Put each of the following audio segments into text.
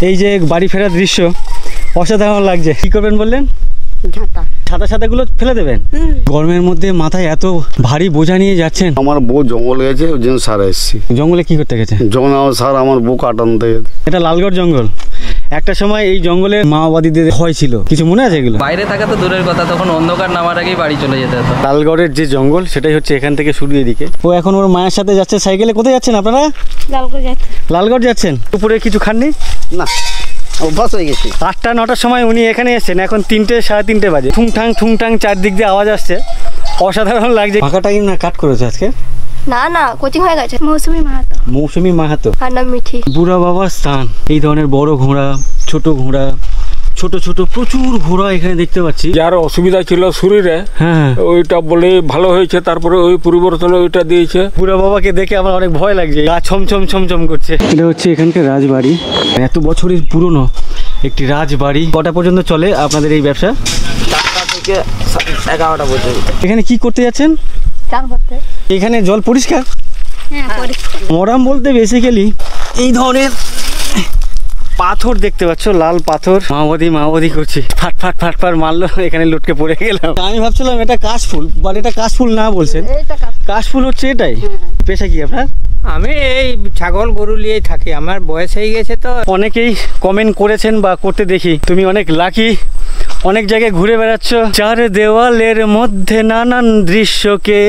এই যে বাড়ি ফেরার দৃশ্য অসাধারণ লাগছে। কি করবেন বললেন? ছাতা ছাতাগুলো ফেলে দেবেন। গরমের মধ্যে মাথায় এত ভারী বোঝা নিয়ে যাচ্ছেন। আমার বউ জঙ্গল গেছে, ওই জন্য সার এসেছি। জঙ্গলে কি করতে গেছে? জঙ্গল সার আমার বউ কাটানতে গেছে। এটা লালগড় জঙ্গল। একটা সময় এই জঙ্গলে মাওবাদীদের ভয় ছিল, কিছু মনে আছে এগুলো? বাইরে থাকা তো দূরের কথা, তখন অন্ধকার নামার আগেই বাড়ি চলে যেতে হতো। লালগড়ের যে জঙ্গল সেটাই হচ্ছে এখান থেকে শুরু। এদিকে ও এখন ওর মায়ের সাথে যাচ্ছে সাইকেলে। কোথায় যাচ্ছেন আপনারা? লালগড় যাচ্ছেন। উপরে কিছু খাননি? না, অভ্যাস হয়ে গেছে। 8টা 9টার সময় উনি এখানে এসেছেন, এখন 3টে 3:30 বাজে। ঠুংঠাং চারদিক দিয়ে আওয়াজ আসছে, অসাধারণ লাগছে। ফাঁকা টাইম না কাট করেছে আজকে? না কোচিং হয়ে গেছে। মৌসুমী মাহাতো আর নাম মিঠি। বুড়া বাবার স্থান। এই ধরনের বড় ঘোড়া, ছোট ঘোড়া, ছোট ছোট প্রচুর ঘোড়া এখানে দেখতে পাচ্ছি। যার অসুবিধা ছিল শরীরে, হ্যাঁ, ওইটা বলে ভালো হয়েছে, তারপরে ওই পরিবর্তন ওইটা দিয়েছে। বুড়া বাবাকে দেখে আমার অনেক ভয় লাগছে, গা ছমছম করছে। এটা হচ্ছে এখানকার রাজবাড়ি, এত বছরের পুরনো একটি রাজবাড়ি। কটা পর্যন্ত চলে আপনাদের এই ব্যবসা? 4টা থেকে 11টা পর্যন্ত। এখানে কি করতে যাচ্ছেন? এখানে জল পরিষ্কার? মরাম বলতে বেসিক্যালি এই ধরনের পাথর দেখতে পাচ্ছ, লাল পাথর। মাওবাদী করছি, ফাট মারলো, এখানে লুটকে পড়ে গেলাম। আমি ভাবছিলাম এটা কাশফুল, বাট এটা কাশফুল না বলছেন। কাশফুল হচ্ছে এটাই। পেশা কি আপনার? আমি এই ছাগল গরু নিয়েই থাকি, আমার বয়স হয়ে গেছে তো। অনেকেই কমেন্ট করেছেন বা করতে দেখি, তুমি অনেক লাকি, অনেক জায়গায় ঘুরে বেড়াচ্ছ। চার দেওয়ালের মধ্যে নানান দৃশ্যকে।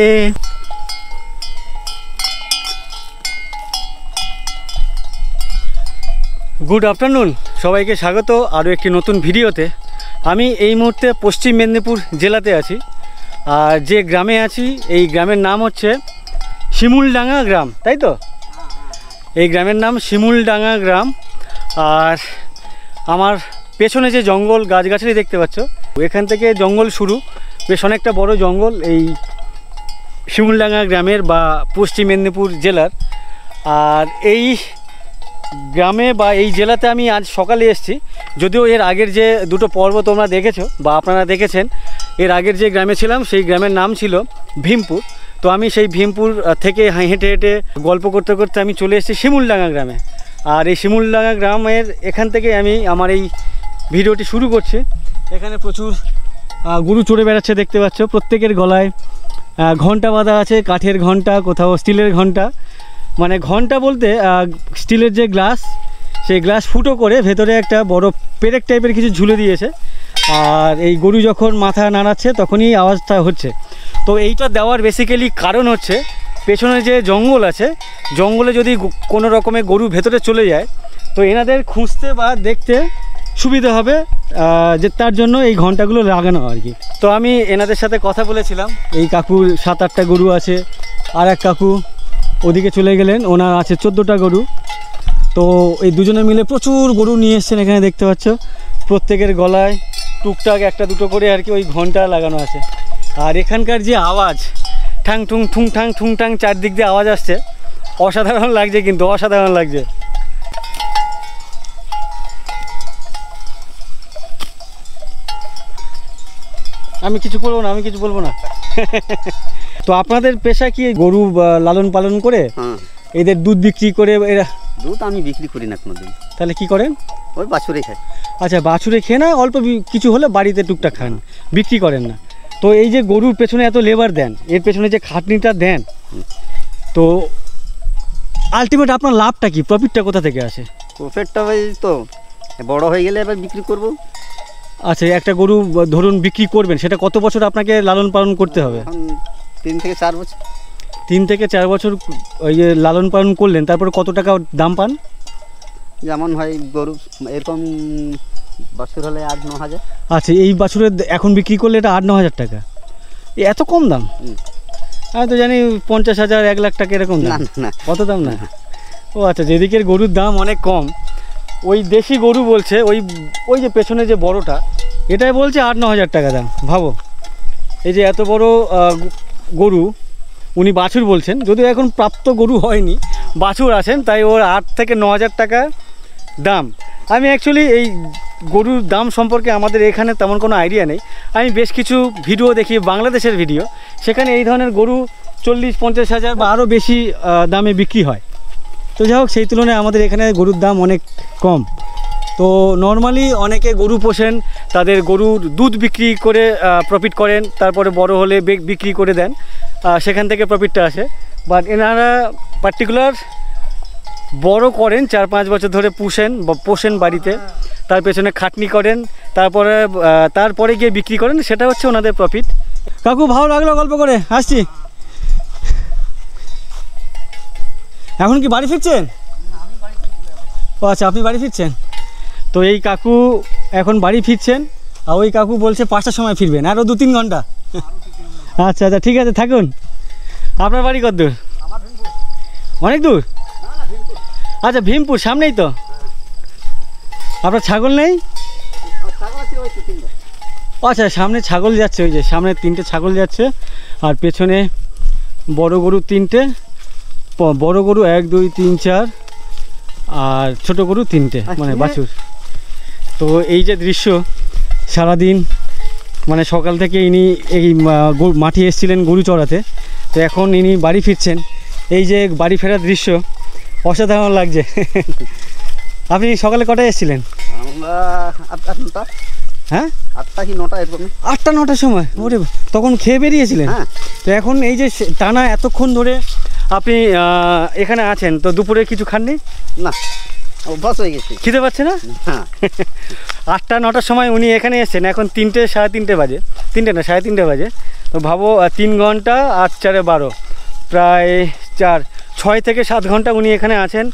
গুড আফটারনুন, সবাইকে স্বাগত আরও একটি নতুন ভিডিওতে। আমি এই মুহূর্তে পশ্চিম মেদিনীপুর জেলাতে আছি, আর যে গ্রামে আছি এই গ্রামের নাম হচ্ছে শিমুলডাঙ্গা গ্রাম, তাই তো? এই গ্রামের নাম শিমুলডাঙ্গা গ্রাম। আর আমার পেছনে যে জঙ্গল গাছগাছালি দেখতে পাচ্ছ, এখান থেকে জঙ্গল শুরু, বেশ অনেকটা বড় জঙ্গল এই শিমুলডাঙ্গা গ্রামের বা পশ্চিম মেদিনীপুর জেলার। আর এই গ্রামে বা এই জেলাতে আমি আজ সকালে এসেছি, যদিও এর আগের যে দুটো পর্ব তোমরা দেখেছো বা আপনারা দেখেছেন, এর আগের যে গ্রামে ছিলাম সেই গ্রামের নাম ছিল ভীমপুর। তো আমি সেই ভীমপুর থেকে হেঁটে হেঁটে গল্প করতে করতে আমি চলে এসেছি শিমুলডাঙ্গা গ্রামে। আর এই শিমুলডাঙ্গা গ্রামের এখান থেকে আমি আমার এই ভিডিওটি শুরু করছি। এখানে প্রচুর গরু চড়ে বেড়াচ্ছে দেখতে পাচ্ছ, প্রত্যেকের গলায় ঘণ্টা বাঁধা আছে, কাঠের ঘণ্টা, কোথাও স্টিলের ঘণ্টা। মানে ঘণ্টা বলতে স্টিলের যে গ্লাস, সেই গ্লাস ফুটো করে ভেতরে একটা বড় পেরেক টাইপের কিছু ঝুলে দিয়েছে। আর এই গরু যখন মাথা নাড়াচ্ছে তখনই আওয়াজটা হচ্ছে। তো এইটা দেওয়ার বেসিক্যালি কারণ হচ্ছে, পেছনে যে জঙ্গল আছে, জঙ্গলে যদি কোনো রকমের গরু ভেতরে চলে যায় তো এনাদের খুঁজতে বা দেখতে সুবিধা হবে, যে তার জন্য এই ঘণ্টাগুলো লাগানো আর কি। তো আমি এনাদের সাথে কথা বলেছিলাম। এই কাকুর 7-8টা গরু আছে, আর এক কাকু ওদিকে চলে গেলেন, ওনার আছে 14টা গরু। তো এই দুজনে মিলে প্রচুর গরু নিয়ে এসছেন এখানে দেখতে পাচ্ছ। প্রত্যেকের গলায় টুকটাক একটা দুটো করে আর কি ওই ঘণ্টা লাগানো আছে। আর এখানকার যে আওয়াজ, ঠুংঠাং চারদিক দিয়ে আওয়াজ আসছে, অসাধারণ লাগছে, কিন্তু অসাধারণ লাগছে। আমি কিছু বলবো না তো আপনাদের পেশা কি গরু লালন পালন করে এদের দুধ বিক্রি করে? এরা দুধ আমি বিক্রি করি না কোনোদিন। তাহলে কি করেন? ওই বাছুরে খাই। আচ্ছা, বাছুরে খেয়ে না, অল্প কিছু হলে বাড়িতে টুকটাক খান, বিক্রি করেন না। তো এই যে গরুর পেছনে এত লেবার দেন, এর পেছনে যে খাটনিটা দেন, তো আলটিমেট আপনার লাভটা কি, প্রফিটটা কোথা থেকে আসে? প্রফিটটা তো বড় হয়ে গেলে এবার বিক্রি করব। আচ্ছা, একটা গরু ধরুন বিক্রি করবেন, সেটা কত বছর আপনাকে লালন পালন করতে হবে? 3 থেকে 4 বছর। 3 থেকে 4 বছর ওই যে লালন পালন করলেন, তারপরে কত টাকা দাম পান? যেমন হয় গরু এরকম বাছুর হলে 8-9 হাজার। আচ্ছা, এই বাছুরের এখন বিক্রি করলে এটা 8-9 হাজার টাকা, এত কম দাম? আমি তো জানি 50,000 1 লাখ টাকা এরকম দাম। না, কত দাম? না, ও আচ্ছা, যেদিকের গরুর দাম অনেক কম, ওই দেশি গরু বলছে, ওই যে পেছনে যে বড়টা, এটাই বলছে 8-9 হাজার টাকা দাম। ভাবো, এই যে এত বড় গরু, উনি বাছুর বলছেন, যদিও এখন প্রাপ্ত গরু হয়নি, বাছুর আছেন, তাই ওর 8 থেকে 9 হাজার টাকা দাম। আমি অ্যাকচুয়ালি এই গরুর দাম সম্পর্কে আমাদের এখানে তেমন কোনো আইডিয়া নেই। আমি বেশ কিছু ভিডিও দেখি, বাংলাদেশের ভিডিও, সেখানে এই ধরনের গরু 40-50 হাজার বা আরও বেশি দামে বিক্রি হয়। তো যাই হোক, সেই তুলনায় আমাদের এখানে গরুর দাম অনেক কম। তো নর্মালি অনেকে গরু পোষেন, তাদের গরুর দুধ বিক্রি করে প্রফিট করেন, তারপরে বড় হলে বিক্রি করে দেন, সেখান থেকে প্রফিটটা আসে। বাট এনারা পার্টিকুলার বড় করেন, 4-5 বছর ধরে পোষেন বাড়িতে, তার পেছনে খাটনি করেন, তারপরে গিয়ে বিক্রি করেন, সেটা হচ্ছে ওনাদের প্রফিট। কাকু ভালো লাগলো গল্প করে, আসছি। এখন কি বাড়ি ফিরছেন? ও আচ্ছা, আপনি বাড়ি ফিরছেন। তো এই কাকু এখন বাড়ি ফিরছেন, আর ওই কাকু বলছে 5টার সময় ফিরবেন, আরও 2-3 ঘন্টা। আচ্ছা আচ্ছা, ঠিক আছে, থাকুন। আপনার বাড়ি কত দূর? অনেক দূর? আচ্ছা, ভীমপুর সামনেই তো। আপনার ছাগল নেই? আচ্ছা, সামনে ছাগল যাচ্ছে, ওই যে সামনে 3টে ছাগল যাচ্ছে, আর পেছনে বড় গরু 3টে, বড় গরু 1, 2, 3, 4, আর ছোট গরু 3টে, মানে বাছুর। তো এই যে দৃশ্য, সারাদিন মানে সকাল থেকে ইনি এই মাঠে এসেছিলেন গরু চড়াতে, তো এখন ইনি বাড়ি ফিরছেন। এই যে বাড়ি ফেরার দৃশ্য অসাধারণ লাগছে। আপনি সকালে কটায় এসেছিলেন? আমরা 8টা, হ্যাঁ 8টা কি 9টা এরকম। 8টা-9টার সময়? ওরে, তখন খেয়ে বেরিয়েছিলেন? হ্যাঁ। তো এখন এই যে টানা এতক্ষণ ধরে আপনি এখানে আছেন, তো দুপুরে কিছু খাননি? না, অভ্যাস হয়ে গেছে। খেতে পাচ্ছে না? হ্যাঁ। 8টা-9টার সময় উনি এখানে এসেছেন, এখন 3টে, 3:30 বাজে, 3টে না 3:30 বাজে। তো ভাবো 3 ঘন্টা, 8 4 12, প্রায় 6 থেকে 7 ঘন্টা উনি এখানে আছেন,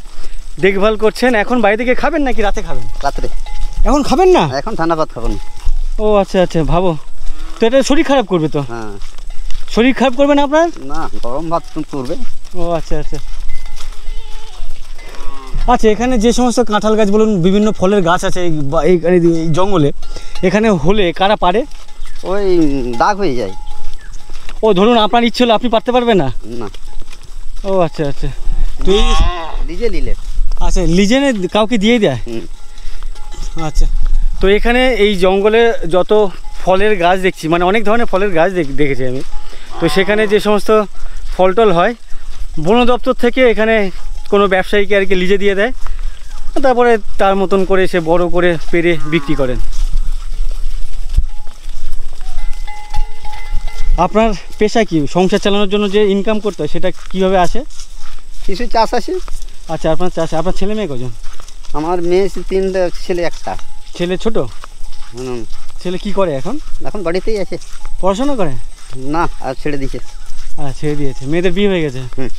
দেখভাল করছেন। এখন বাড়ি থেকে খাবেন নাকি রাতে খাবেন? রাত্রে। এখন খাবেন না? এখন ঠান্ডা ভাত খাবো না। ও আচ্ছা আচ্ছা, ভাবো তো, এটা শরীর খারাপ করবে তো। হ্যাঁ। শরীর খারাপ করবে না আপনার? না, গরম ভাত করবে। ও আচ্ছা আচ্ছা। আচ্ছা, এখানে যে সমস্ত কাঁঠাল গাছ বলুন, বিভিন্ন ফলের গাছ আছে এই জঙ্গলে, এখানে হলে কারা পারে? ওই দাগ হয়ে যায়। ও ধরুন আপনার ইচ্ছে হলো, আপনি পারতে পারবেন না? না। ও আচ্ছা আচ্ছা। তো এই লিজে নিলে। আচ্ছা, লিজেনে কাউকে দিয়ে দেয়? আচ্ছা। তো এখানে এই জঙ্গলে যত ফলের গাছ দেখছি, মানে অনেক ধরনের ফলের গাছ দেখেছি আমি, তো সেখানে যে সমস্ত ফল টল হয়, বন দপ্তর থেকে এখানে কোনো ব্যবসায়ীকে আর কি লিজে দিয়ে দেয়, তারপরে তার মতন করে সে বড় করে পেরে বিক্রি করেন। আপনার পেশা কি? সংসার চালানোর জন্য যে ইনকাম করতে হয়, সেটা কিভাবে আসে? কিছু চাষ আছে। আচ্ছা, আপনার চাষ। আপনার ছেলে মেয়ে কজন? আমার মেয়ে 3টা, ছেলে 1টা। ছেলে ছোট? ছেলে কি করে এখন? এখন বাড়িতেই আছে। পড়াশোনা করে? না, আর ছেড়ে দিয়েছে। ছেড়ে দিয়েছে। মেয়েদের বিয়ে হয়ে গেছে? হুম।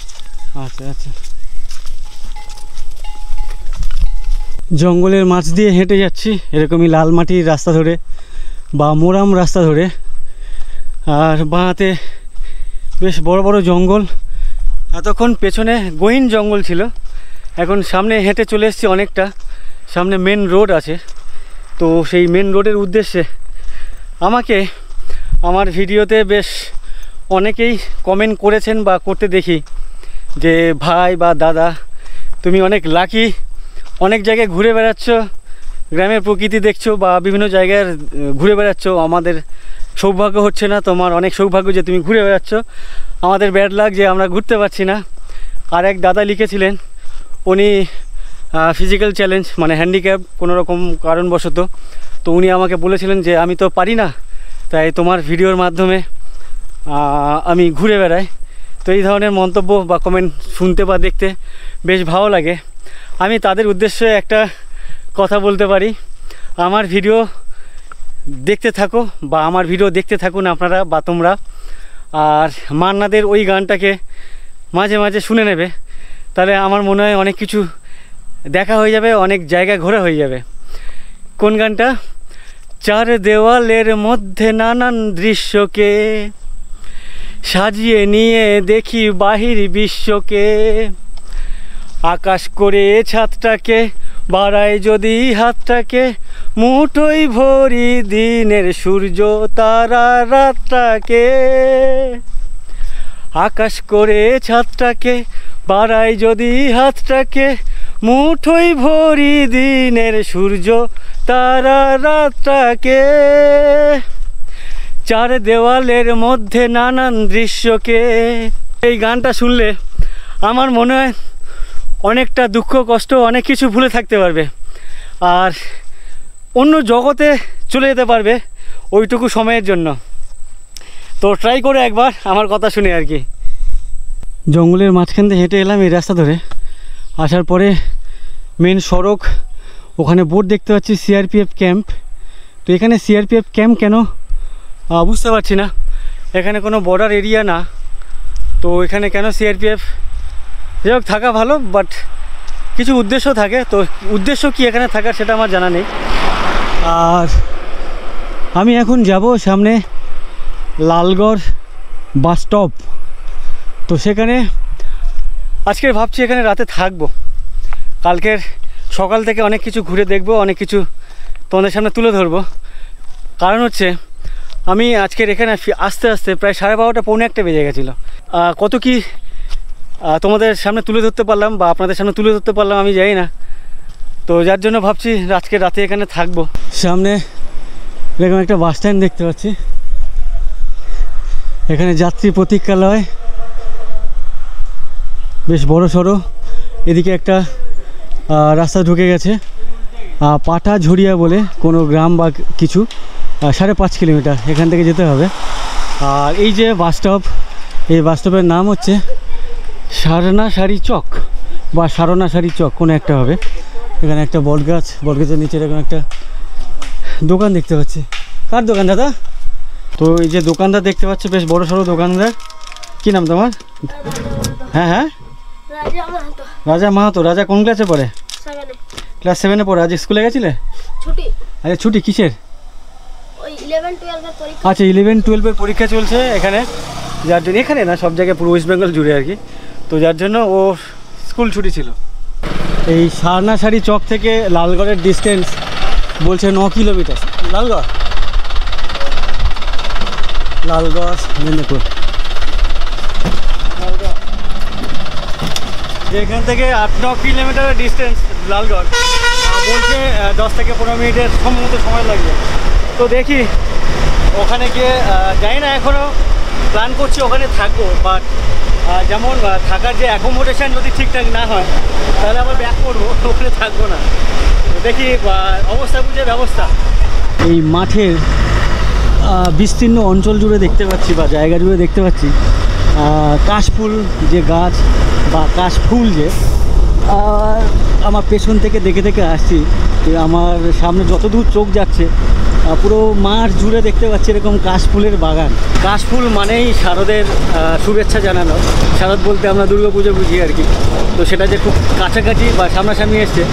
আচ্ছা আচ্ছা। জঙ্গলের মাছ দিয়ে হেঁটে যাচ্ছি, এরকমই লাল মাটির রাস্তা ধরে বা মোরাম রাস্তা ধরে, আর বাঁতে বেশ বড় বড় জঙ্গল। এতক্ষণ পেছনে গহীন জঙ্গল ছিল, এখন সামনে হেঁটে চলে এসেছি অনেকটা, সামনে মেন রোড আছে। তো সেই মেন রোডের উদ্দেশ্যে আমাকে আমার ভিডিওতে বেশ অনেকেই কমেন্ট করেছেন বা করতে দেখি যে, ভাই বা দাদা তুমি অনেক লাকি, অনেক জায়গায় ঘুরে বেড়াচ্ছ, গ্রামের প্রকৃতি দেখছো বা বিভিন্ন জায়গায় ঘুরে বেড়াচ্ছ, আমাদের সৌভাগ্য হচ্ছে না, তোমার অনেক সৌভাগ্য যে তুমি ঘুরে বেড়াচ্ছ, আমাদের ব্যাড লাক যে আমরা ঘুরতে পারছি না। আর এক দাদা লিখেছিলেন, উনি ফিজিক্যাল চ্যালেঞ্জ, মানে হ্যান্ডিক্যাপ কোনো রকম কারণবশত, তো উনি আমাকে বলেছিলেন যে আমি তো পারি না, তাই তোমার ভিডিওর মাধ্যমে আমি ঘুরে বেড়াই। তো এই ধরনের মন্তব্য বা কমেন্ট শুনতে বা দেখতে বেশ ভালো লাগে। আমি তাদের উদ্দেশ্যে একটা কথা বলতে পারি, আমার ভিডিও দেখতে থাকো বা আমার ভিডিও দেখতে থাকুন আপনারা বা তোমরা, আর মান্নাদের ওই গানটাকে মাঝে মাঝে শুনে নেবে, তাহলে আমার মনে হয় অনেক কিছু দেখা হয়ে যাবে, অনেক জায়গা ঘোরা হয়ে যাবে। কোন গানটা? 4 দেওয়ালের মধ্যে নানান দৃশ্যকে সাজিয়ে নিয়ে দেখি বাহির বিশ্বকে, আকাশ করে ছাদটাকে বাড়ায় যদি হাতটাকে, মুঠোই ভরি দিনের সূর্য তারা রাতটাকে, আকাশ করে ছাদটাকে বাড়ায় যদি হাতটাকে, মুঠোই ভরি দিনের সূর্য তারা রাতটাকে, 4 দেওয়ালের মধ্যে নানান দৃশ্যকে। এই গানটা শুনলে আমার মনে হয় অনেকটা দুঃখ কষ্ট অনেক কিছু ভুলে থাকতে পারবে। আর অন্য জগতে চলে যেতে পারবে ওইটুকু সময়ের জন্য। তো ট্রাই করে একবার আমার কথা শুনে আর কি। জঙ্গলের মাঝখান দিয়ে হেঁটে এলাম এই রাস্তা ধরে, আসার পরে মেন সড়ক, ওখানে বোর্ড দেখতে পাচ্ছি সিআরপিএফ ক্যাম্প। তো এখানে সিআরপিএফ ক্যাম্প কেন বুঝতে পারছি না, এখানে কোনো বর্ডার এরিয়া না, তো এখানে কেন সিআরপিএফ, যাই হোক থাকা ভালো, বাট কিছু উদ্দেশ্য থাকে, তো উদ্দেশ্য কি এখানে থাকার সেটা আমার জানা নেই। আর আমি এখন যাব সামনে লালগড় বাস স্টপ, তো সেখানে আজকে ভাবছি এখানে রাতে থাকবো, কালকের সকাল থেকে অনেক কিছু ঘুরে দেখব, অনেক কিছু তোমাদের সামনে তুলে ধরবো। কারণ হচ্ছে আমি আজকের এখানে আস্তে আস্তে প্রায় 12:30 পৌনে 1 বেজে গেছিলো। কত কি তোমাদের সামনে তুলে ধরতে পারলাম বা আপনাদের সামনে তুলে ধরতে পারলাম আমি জানি না, তো যার জন্য ভাবছি আজকে রাতে এখানে থাকবো। সামনে এরকম একটা বাস স্ট্যান্ড দেখতে পাচ্ছি, এখানে যাত্রী প্রতীক্ষালয় বেশ বড় সড়ো, এদিকে একটা রাস্তা ঢুকে গেছে পাটাঝরিয়া বলে কোনো গ্রাম বা কিছু, 5.5 কিলোমিটার এখান থেকে যেতে হবে। আর এই যে বাস স্টপ, এই বাস স্টপের নাম হচ্ছে সারনাশাড়ি চক বা সারনাশাড়ি চক কোনো একটা হবে। এখানে একটা বটগাছ, বটগাছের নিচে এরকম একটা দোকান দেখতে পাচ্ছি। কার দোকান দাদা? তো এই যে দোকানদার দেখতে পাচ্ছি, বেশ বড় সড়ো দোকানদার। কী নাম তোমার? হ্যাঁ হ্যাঁ, রাজা মাহাতো। রাজা কোন ক্লাসে পড়ে? ক্লাস 7-এ পড়ে। আজ স্কুলে গেছিলে? আচ্ছা, ছুটি কিসের? আচ্ছা, 11-12 পরীক্ষা চলছে এখানে, যার জন্য এখানে না সব জায়গায় পুরো ওয়েস্ট বেঙ্গল জুড়ে আর কি, তো যার জন্য ও স্কুল ছুটি ছিল। এই সারনাশাড়ি চক থেকে লালগড়ের ডিস্টেন্স বলছে 9 কিলোমিটার। লালগড় মেদিনীপুর, এখান থেকে 8-9 কিলোমিটারের ডিস্টেন্স লালগড়, বলছে 10 থেকে 15 মিনিটের সম্ভবত সময় লাগবে। তো দেখি ওখানে গিয়ে, যাই না এখনও প্ল্যান করছি ওখানে থাকবো, বাট যেমন থাকার যে অ্যাকোমোডেশন যদি ঠিকঠাক না হয় তাহলে আবার ব্যাক করবো, ওখানে থাকবো না। দেখি অবস্থা বুঝে ব্যবস্থা। এই মাঠের বিস্তীর্ণ অঞ্চল জুড়ে দেখতে পাচ্ছি বা জায়গা জুড়ে দেখতে পাচ্ছি কাশফুল যে গাছ বা কাশফুল যে, আমার পেছন থেকে দেখে দেখে আসছি, আমার সামনে যতদূর চোখ যাচ্ছে পুরো মাঠ জুড়ে দেখতে পাচ্ছি এরকম কাশফুলের বাগান। কাশফুল মানেই শারদের শুভেচ্ছা জানানো, শারদ বলতে আমরা দুর্গাপুজো বুঝি আর কি, তো সেটা যে খুব কাছাকাছি বা সামনাসামনি এসছে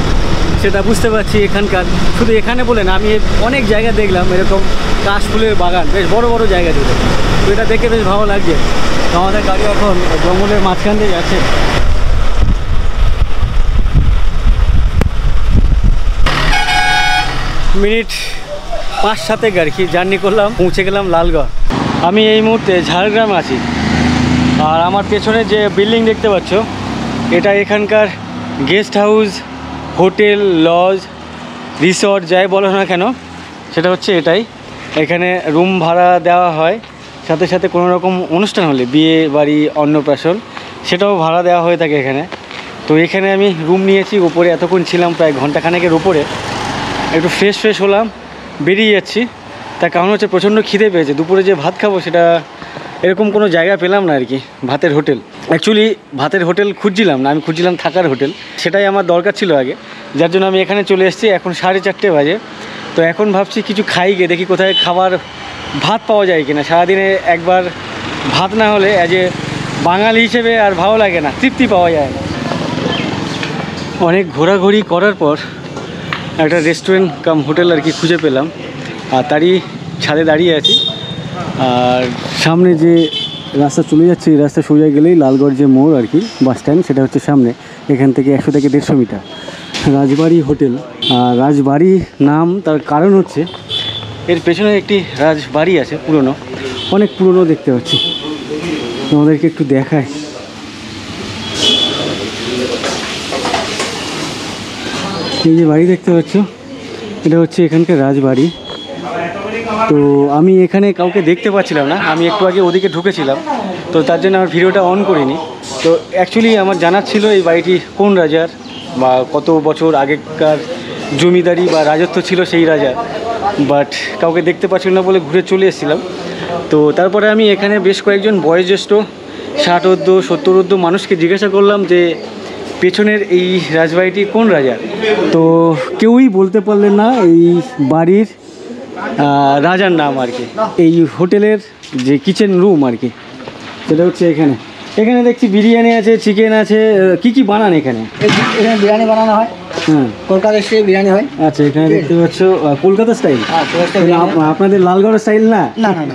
সেটা বুঝতে পারছি এখানকার। শুধু এখানে বলে না, আমি অনেক জায়গা দেখলাম এরকম কাশফুলের বাগান, বেশ বড় বড় জায়গা জুড়ে, তো এটা দেখে বেশ ভালো লাগছে। আমাদের গাড়ি এখন জঙ্গলের মাঝখান দিয়ে যাচ্ছে। মিনিট 5-7 আর কি জার্নি করলাম, পৌঁছে গেলাম লালগড়। আমি এই মুহূর্তে ঝাড়গ্রামে আছি, আর আমার পেছনে যে বিল্ডিং দেখতে পাচ্ছ এটা এখানকার guest house, hotel, lodge, resort যাই বলো না কেন সেটা হচ্ছে এটাই। এখানে রুম ভাড়া দেওয়া হয়, সাথে সাথে কোনো রকম অনুষ্ঠান হলে, বিয়ে বাড়ি, অন্নপ্রাশন, সেটাও ভাড়া দেওয়া হয়ে থাকে এখানে। তো এখানে আমি রুম নিয়েছি, উপরে এতক্ষণ ছিলাম প্রায় ঘন্টাখানেকের উপরে, একটু ফ্রেশ হলাম, বেরিয়ে যাচ্ছি। তার কারণ হচ্ছে প্রচণ্ড খিদে পেয়েছে, দুপুরে যে ভাত খাবো সেটা এরকম কোনো জায়গা পেলাম না আর কি, ভাতের হোটেল। অ্যাকচুয়ালি ভাতের হোটেল খুঁজছিলাম না, আমি খুঁজছিলাম থাকার হোটেল, সেটাই আমার দরকার ছিল আগে, যার জন্য আমি এখানে চলে এসেছি। এখন 4:30 বাজে, তো এখন ভাবছি কিছু খাই গিয়ে, দেখি কোথায় খাবার ভাত পাওয়া যায় কিনা। সারাদিনে একবার ভাত না হলে অ্যাজ এ বাঙালি হিসেবে আর ভালো লাগে না, তৃপ্তি পাওয়া যায় না। অনেক ঘোরাঘুরি করার পর একটা রেস্টুরেন্ট কাম হোটেল আর কি খুঁজে পেলাম, আর তারই ছাদে দাঁড়িয়ে আছি। আর সামনে যে রাস্তা চলে যাচ্ছে, এই রাস্তা সোজা গেলেই লালগড় যে মোড় আর কি বাস স্ট্যান্ড, সেটা হচ্ছে সামনে, এখান থেকে 100 থেকে 150 মিটার। রাজবাড়ি হোটেল, আর রাজবাড়ি নাম তার কারণ হচ্ছে এর পেছনে একটি রাজবাড়ি আছে পুরনো, অনেক পুরনো দেখতে পাচ্ছি, তোমাদেরকে একটু দেখায়। এই যে বাড়ি দেখতে পাচ্ছ এটা হচ্ছে এখানকার রাজবাড়ি। তো আমি এখানে কাউকে দেখতে পাচ্ছিলাম না, আমি একটু আগে ওদিকে ঢুকেছিলাম, তো তার জন্য আমার ভিডিওটা অন করিনি। তো অ্যাকচুয়ালি আমার জানার ছিল এই বাড়িটি কোন রাজার বা কত বছর আগেকার জমিদারি বা রাজত্ব ছিল সেই রাজা, বাট কাউকে দেখতে পাচ্ছিল না বলে ঘুরে চলে এসেছিলাম। তো তারপরে আমি এখানে বেশ কয়েকজন বয়োজ্যেষ্ঠ 60-70 মানুষকে জিজ্ঞাসা করলাম যে পেছনের এই রাজবাড়িটি কোন রাজার। তো কেউই বলতে পারলেন না এই বাড়ির রাজার নাম আর কি। এই হোটেলের যে কিচেন রুম আর কি, সেটা হচ্ছে এখানে। এখানে দেখছি বিরিয়ানি আছে, চিকেন আছে, কি কি বানান এখানে? এখানে বিরিয়ানি বানানো হয়, হ্যাঁ কলকাতার স্টাইল বিরিয়ানি হয়। আচ্ছা, এখানে দেখতে পাচ্ছ কলকাতা স্টাইল। আপনাদের লালগড়ের স্টাইল না? না না না,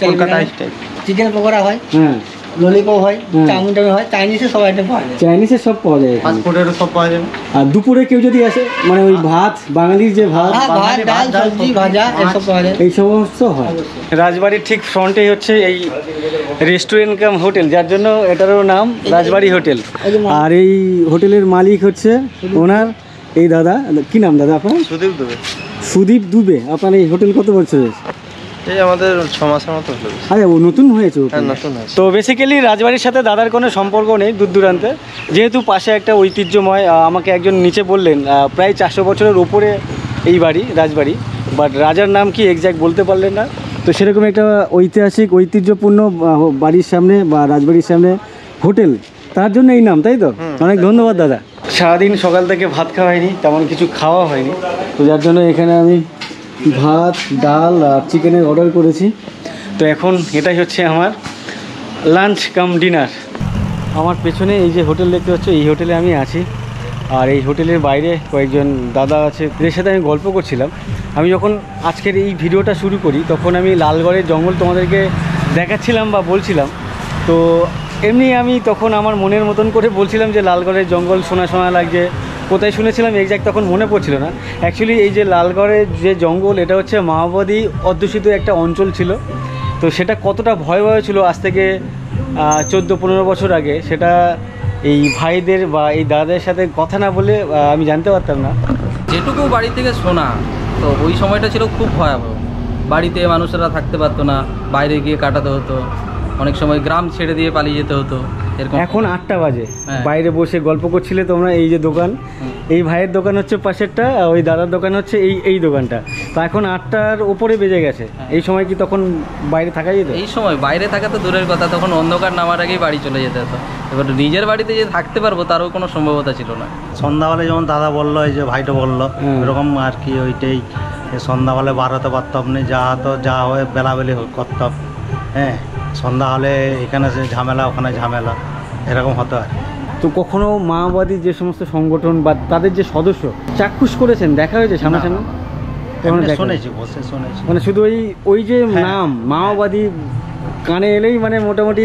কলকাতা স্টাইল। চিকেন পকোড়া হয়, হ্যাঁ, ললিপপ হয়, চাউমিন হয়, চাইনিজের সব আইটেম পাওয়া যায়, চাইনিজের সব পাওয়া যায় এখানে। ফাস্টফুডেরও সব পাওয়া যাবে। আর দুপুরে কেউ যদি আসে, মানে ওই ভাত, বাঙালির যে ভাত, ভাত, ডাল, সবজি, ভাজা এসব পাওয়া যায়, এই সমস্ত হয়। রাজবাড়ির ঠিক ফ্রন্টেই হচ্ছে এই রেস্টুরেন্ট কাম হোটেল, যার জন্য এটারও নাম রাজবাড়ি হোটেল। আর এই হোটেলের মালিক হচ্ছে ওনার এই দাদা। কি নাম দাদা আপনার? সুদীপ দেবে। সুদীপ দুবে। আপনার এই হোটেল কত বছরের? এই আমাদের 6 মাসের মতো হলো। আরে ও নতুন হয়েছে? হ্যাঁ, নতুন হয়েছে। তো বেসিক্যালি রাজবাড়ির সাথে দাদার কোনো সম্পর্ক নেই দূর দূরান্তে, যেহেতু পাশে একটা ঐতিহ্যময়, আমাকে একজন নিচে বললেন প্রায় 400 বছরের ওপরে এই বাড়ি, রাজবাড়ি, বাট রাজার নাম কি এক্স্যাক্ট বলতে পারলেন না। তো সেরকম একটা ঐতিহাসিক ঐতিহ্যপূর্ণ বাড়ির সামনে বা রাজবাড়ির সামনে হোটেল, তার জন্য এই নাম, তাই তো? অনেক ধন্যবাদ দাদা। সারাদিন সকাল থেকে ভাত খাওয়া হয়নি, তেমন কিছু খাওয়া হয়নি, তো যার জন্য এখানে আমি ভাত, ডাল আর চিকেনের অর্ডার করেছি। তো এখন এটাই হচ্ছে আমার লাঞ্চ কাম ডিনার। আমার পেছনে এই যে হোটেল দেখতে পাচ্ছ, এই হোটেলে আমি আছি। আর এই হোটেলের বাইরে কয়েকজন দাদা আছে, এদের সাথে আমি গল্প করছিলাম। আমি যখন আজকের এই ভিডিওটা শুরু করি, তখন আমি লালগড়ের জঙ্গল তোমাদেরকে দেখাচ্ছিলাম বা বলছিলাম। তো এমনি আমি তখন আমার মনের মতন করে বলছিলাম যে লালগড়ের জঙ্গল শোনা শোনা লাগছে, কোথায় শুনেছিলাম এক্স্যাক্ট তখন মনে পড়ছিল না। অ্যাকচুয়ালি এই যে লালগড়ের যে জঙ্গল, এটা হচ্ছে মাওবাদী অধ্যুষিত একটা অঞ্চল ছিল। তো সেটা কতটা ভয়াবহ ছিল আজ থেকে 14-15 বছর আগে, সেটা এই ভাইদের বা এই দাদাদের সাথে কথা না বলে আমি জানতে পারতাম না। যেটুকু বাড়ি থেকে শোনা, তো ওই সময়টা ছিল খুব ভয়াবহ। বাড়িতে মানুষেরা থাকতে পারতো না, বাইরে গিয়ে কাটাতে হতো, অনেক সময় গ্রাম ছেড়ে দিয়ে পালিয়ে যেতে হতো এরকম। এখন 8টা বাজে, হ্যাঁ। বাইরে বসে গল্প করছিলে তোমরা। এই যে দোকান, এই ভাইয়ের দোকান হচ্ছে পাশেরটা, ওই দাদার দোকান হচ্ছে এই দোকানটা। তো এখন 8টার উপরে বেজে গেছে। এই সময় কি তখন বাইরে থাকা যেত? এই সময় বাইরে থাকা তো দূরের কথা, তখন অন্ধকার নামার আগেই বাড়ি চলে যেতে হতো। এবার নিজের বাড়িতে যে থাকতে পারবো তারও কোনো সম্ভাবনা ছিল না। সন্ধ্যাবেলা যেমন দাদা বললো, এই যে ভাইটা বললো, এরকম আর কি, ওইটাই সন্ধ্যাবেলা বার হতে পারতাম না, যা হয় বেলাবেলি করতাম। হ্যাঁ, সন্ধ্যা হলে এখানে সে ঝামেলা, ওখানে ঝামেলা, এরকম হতো আর। তো কখনো মাওবাদী যে সমস্ত সংগঠন বা তাদের যে সদস্য চাক্ষুষ করেছেন, দেখা হয়েছে সামনাসামনি? শুনেছি, বসে শুনেছি। মানে শুধু ওই যে নাম মাওবাদী কানে এলেই মানে মোটামুটি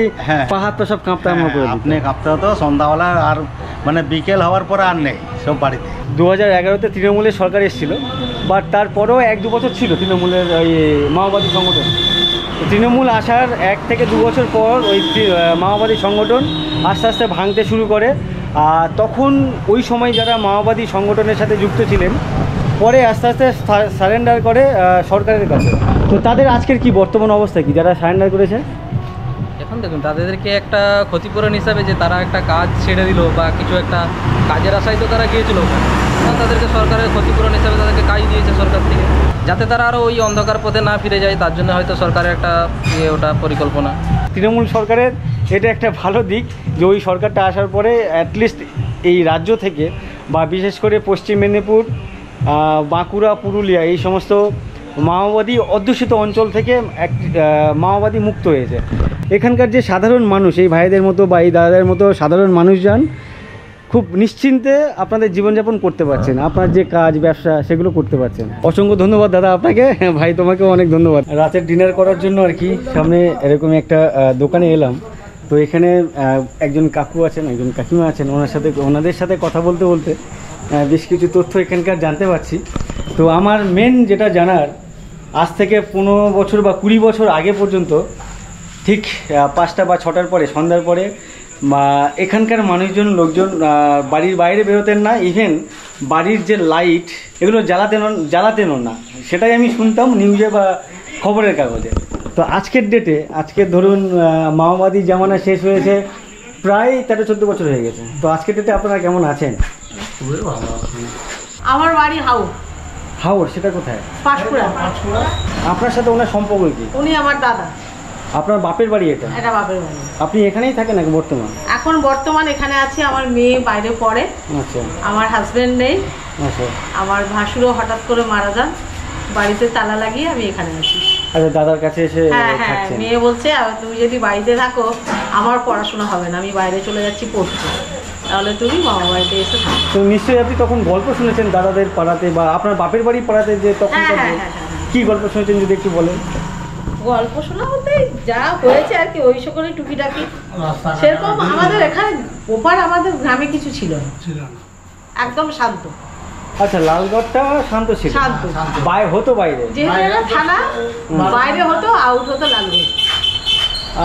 পাহাড় তো সব কাঁপতে আরম্ভ করে দিত। আপনি কাঁপতে হতো সন্ধ্যাবেলা, আর মানে বিকেল হওয়ার পরে আর নেই সব বাড়িতে। 2011-তে তৃণমূলের সরকার এসেছিল, বাট তারপরেও 1-2 বছর ছিল তৃণমূলের ওই মাওবাদী সংগঠন। তৃণমূল আসার 1 থেকে 2 বছর পর ওই মাওবাদী সংগঠন আস্তে আস্তে ভাঙতে শুরু করে। আর তখন ওই সময় যারা মাওবাদী সংগঠনের সাথে যুক্ত ছিলেন, পরে আস্তে আস্তে সারেন্ডার করে সরকারের কাছে। তো তাদের আজকের কি বর্তমান অবস্থা কি, যারা সারেন্ডার করেছে? এখন দেখুন, তাদেরকে একটা ক্ষতিপূরণ হিসাবে যে তারা একটা কাজ ছেড়ে দিল বা কিছু একটা কাজের আশায় তো তারা গিয়েছিল ওখানে, তাদেরকে সরকারের ক্ষতিপূরণ হিসাবে তাদেরকে কাজ দিয়েছে সরকার থেকে, যাতে তারা আরও ওই অন্ধকার পথে না ফিরে যায়। তার জন্য হয়তো সরকারের একটা ওটা পরিকল্পনা। তৃণমূল সরকারের এটা একটা ভালো দিক যে ওই সরকারটা আসার পরে অ্যাটলিস্ট এই রাজ্য থেকে বা বিশেষ করে পশ্চিম মেদিনীপুর, বাঁকুড়া, পুরুলিয়া এই সমস্ত মাওবাদী অধ্যুষিত অঞ্চল থেকে মাওবাদী মুক্ত হয়েছে। এখানকার যে সাধারণ মানুষ, এই ভাইদের মতো বা এই দাদাদের মতো সাধারণ মানুষজন খুব নিশ্চিন্তে আপনাদের জীবনযাপন করতে পারছেন, আপনার যে কাজ ব্যবসা সেগুলো করতে পারছেন। অসংখ্য ধন্যবাদ দাদা আপনাকে, ভাই তোমাকেও অনেক ধন্যবাদ। রাতের ডিনার করার জন্য আর কি সামনে এরকম একটা দোকানে এলাম। তো এখানে একজন কাকু আছেন, একজন কাকিমা আছেন, ওনাদের সাথে কথা বলতে বলতে বেশ কিছু তথ্য এখানকার জানতে পারছি। তো আমার মেন যেটা জানার, আজ থেকে 15 বছর বা 20 বছর আগে পর্যন্ত ঠিক 5টা বা 6টার পরে, সন্ধ্যার পরে এখানকার লোকজন বাড়ির বাইরে বেরোতেন না। ইভেন বাড়ির যে লাইট এগুলো জ্বালাতেনও না, সেটাই আমি শুনতাম নিউজে বা খবরের কাগজে। তো আজকের ডেটে, আজকের ধরুন মাওবাদী জামানা শেষ হয়েছে প্রায় 13-14 বছর হয়ে গেছে। তো আজকের ডেটে আপনারা কেমন আছেন? আমার বাড়ি হাউ হাওড়, সেটা কোথায়? পাঁশকুড়া। আপনার সাথে ওনার সম্পর্ক কি? উনি আমার দাদা। আপনার বাপের বাড়ি এটা? এটা বাপের বাড়ি। আপনি এখানেই থাকেন নাকি বর্তমান? এখন বর্তমান এখানে আছি, আমার মেয়ে বাইরে পড়ে, আচ্ছা আমার হাজবেন্ড নেই, আচ্ছা আমার ভাসুরও হঠাৎ করে মারা যান, বাড়িতে তালা লাগিয়ে আমি এখানে আছি। আচ্ছা, দাদার কাছে এসে হ্যাঁ হ্যাঁ, থাকছেন? মেয়ে বলছে তুমি যদি বাড়িতে থাকো আমার পড়াশোনা হবে না, আমি বাইরে চলে যাচ্ছি পড়তে, তাহলে তুমি মামা বাড়িতে এসে থাকো। তো নিশ্চয়ই আপনি তখন গল্প শুনেছেন দাদাদের পাড়াতে বা আপনার বাপের বাড়ি পাড়াতে, যে তখন হ্যাঁ হ্যাঁ হ্যাঁ হ্যাঁ। কি গল্প শুনেছেন যদি একটু বলেন? গল্প শোনা বলতে যা হয়েছে আর কি, ওই সকলে টুকিটাকি, সেরকম আমাদের এখানে ওপার আমাদের গ্রামে কিছু ছিল না, একদম শান্ত। আচ্ছা, লালগড়টা শান্ত ছিল? শান্ত। হতো বাইরে, যেহেতু এটা থানা, বাইরে হতো, আউট হতো লালগড়।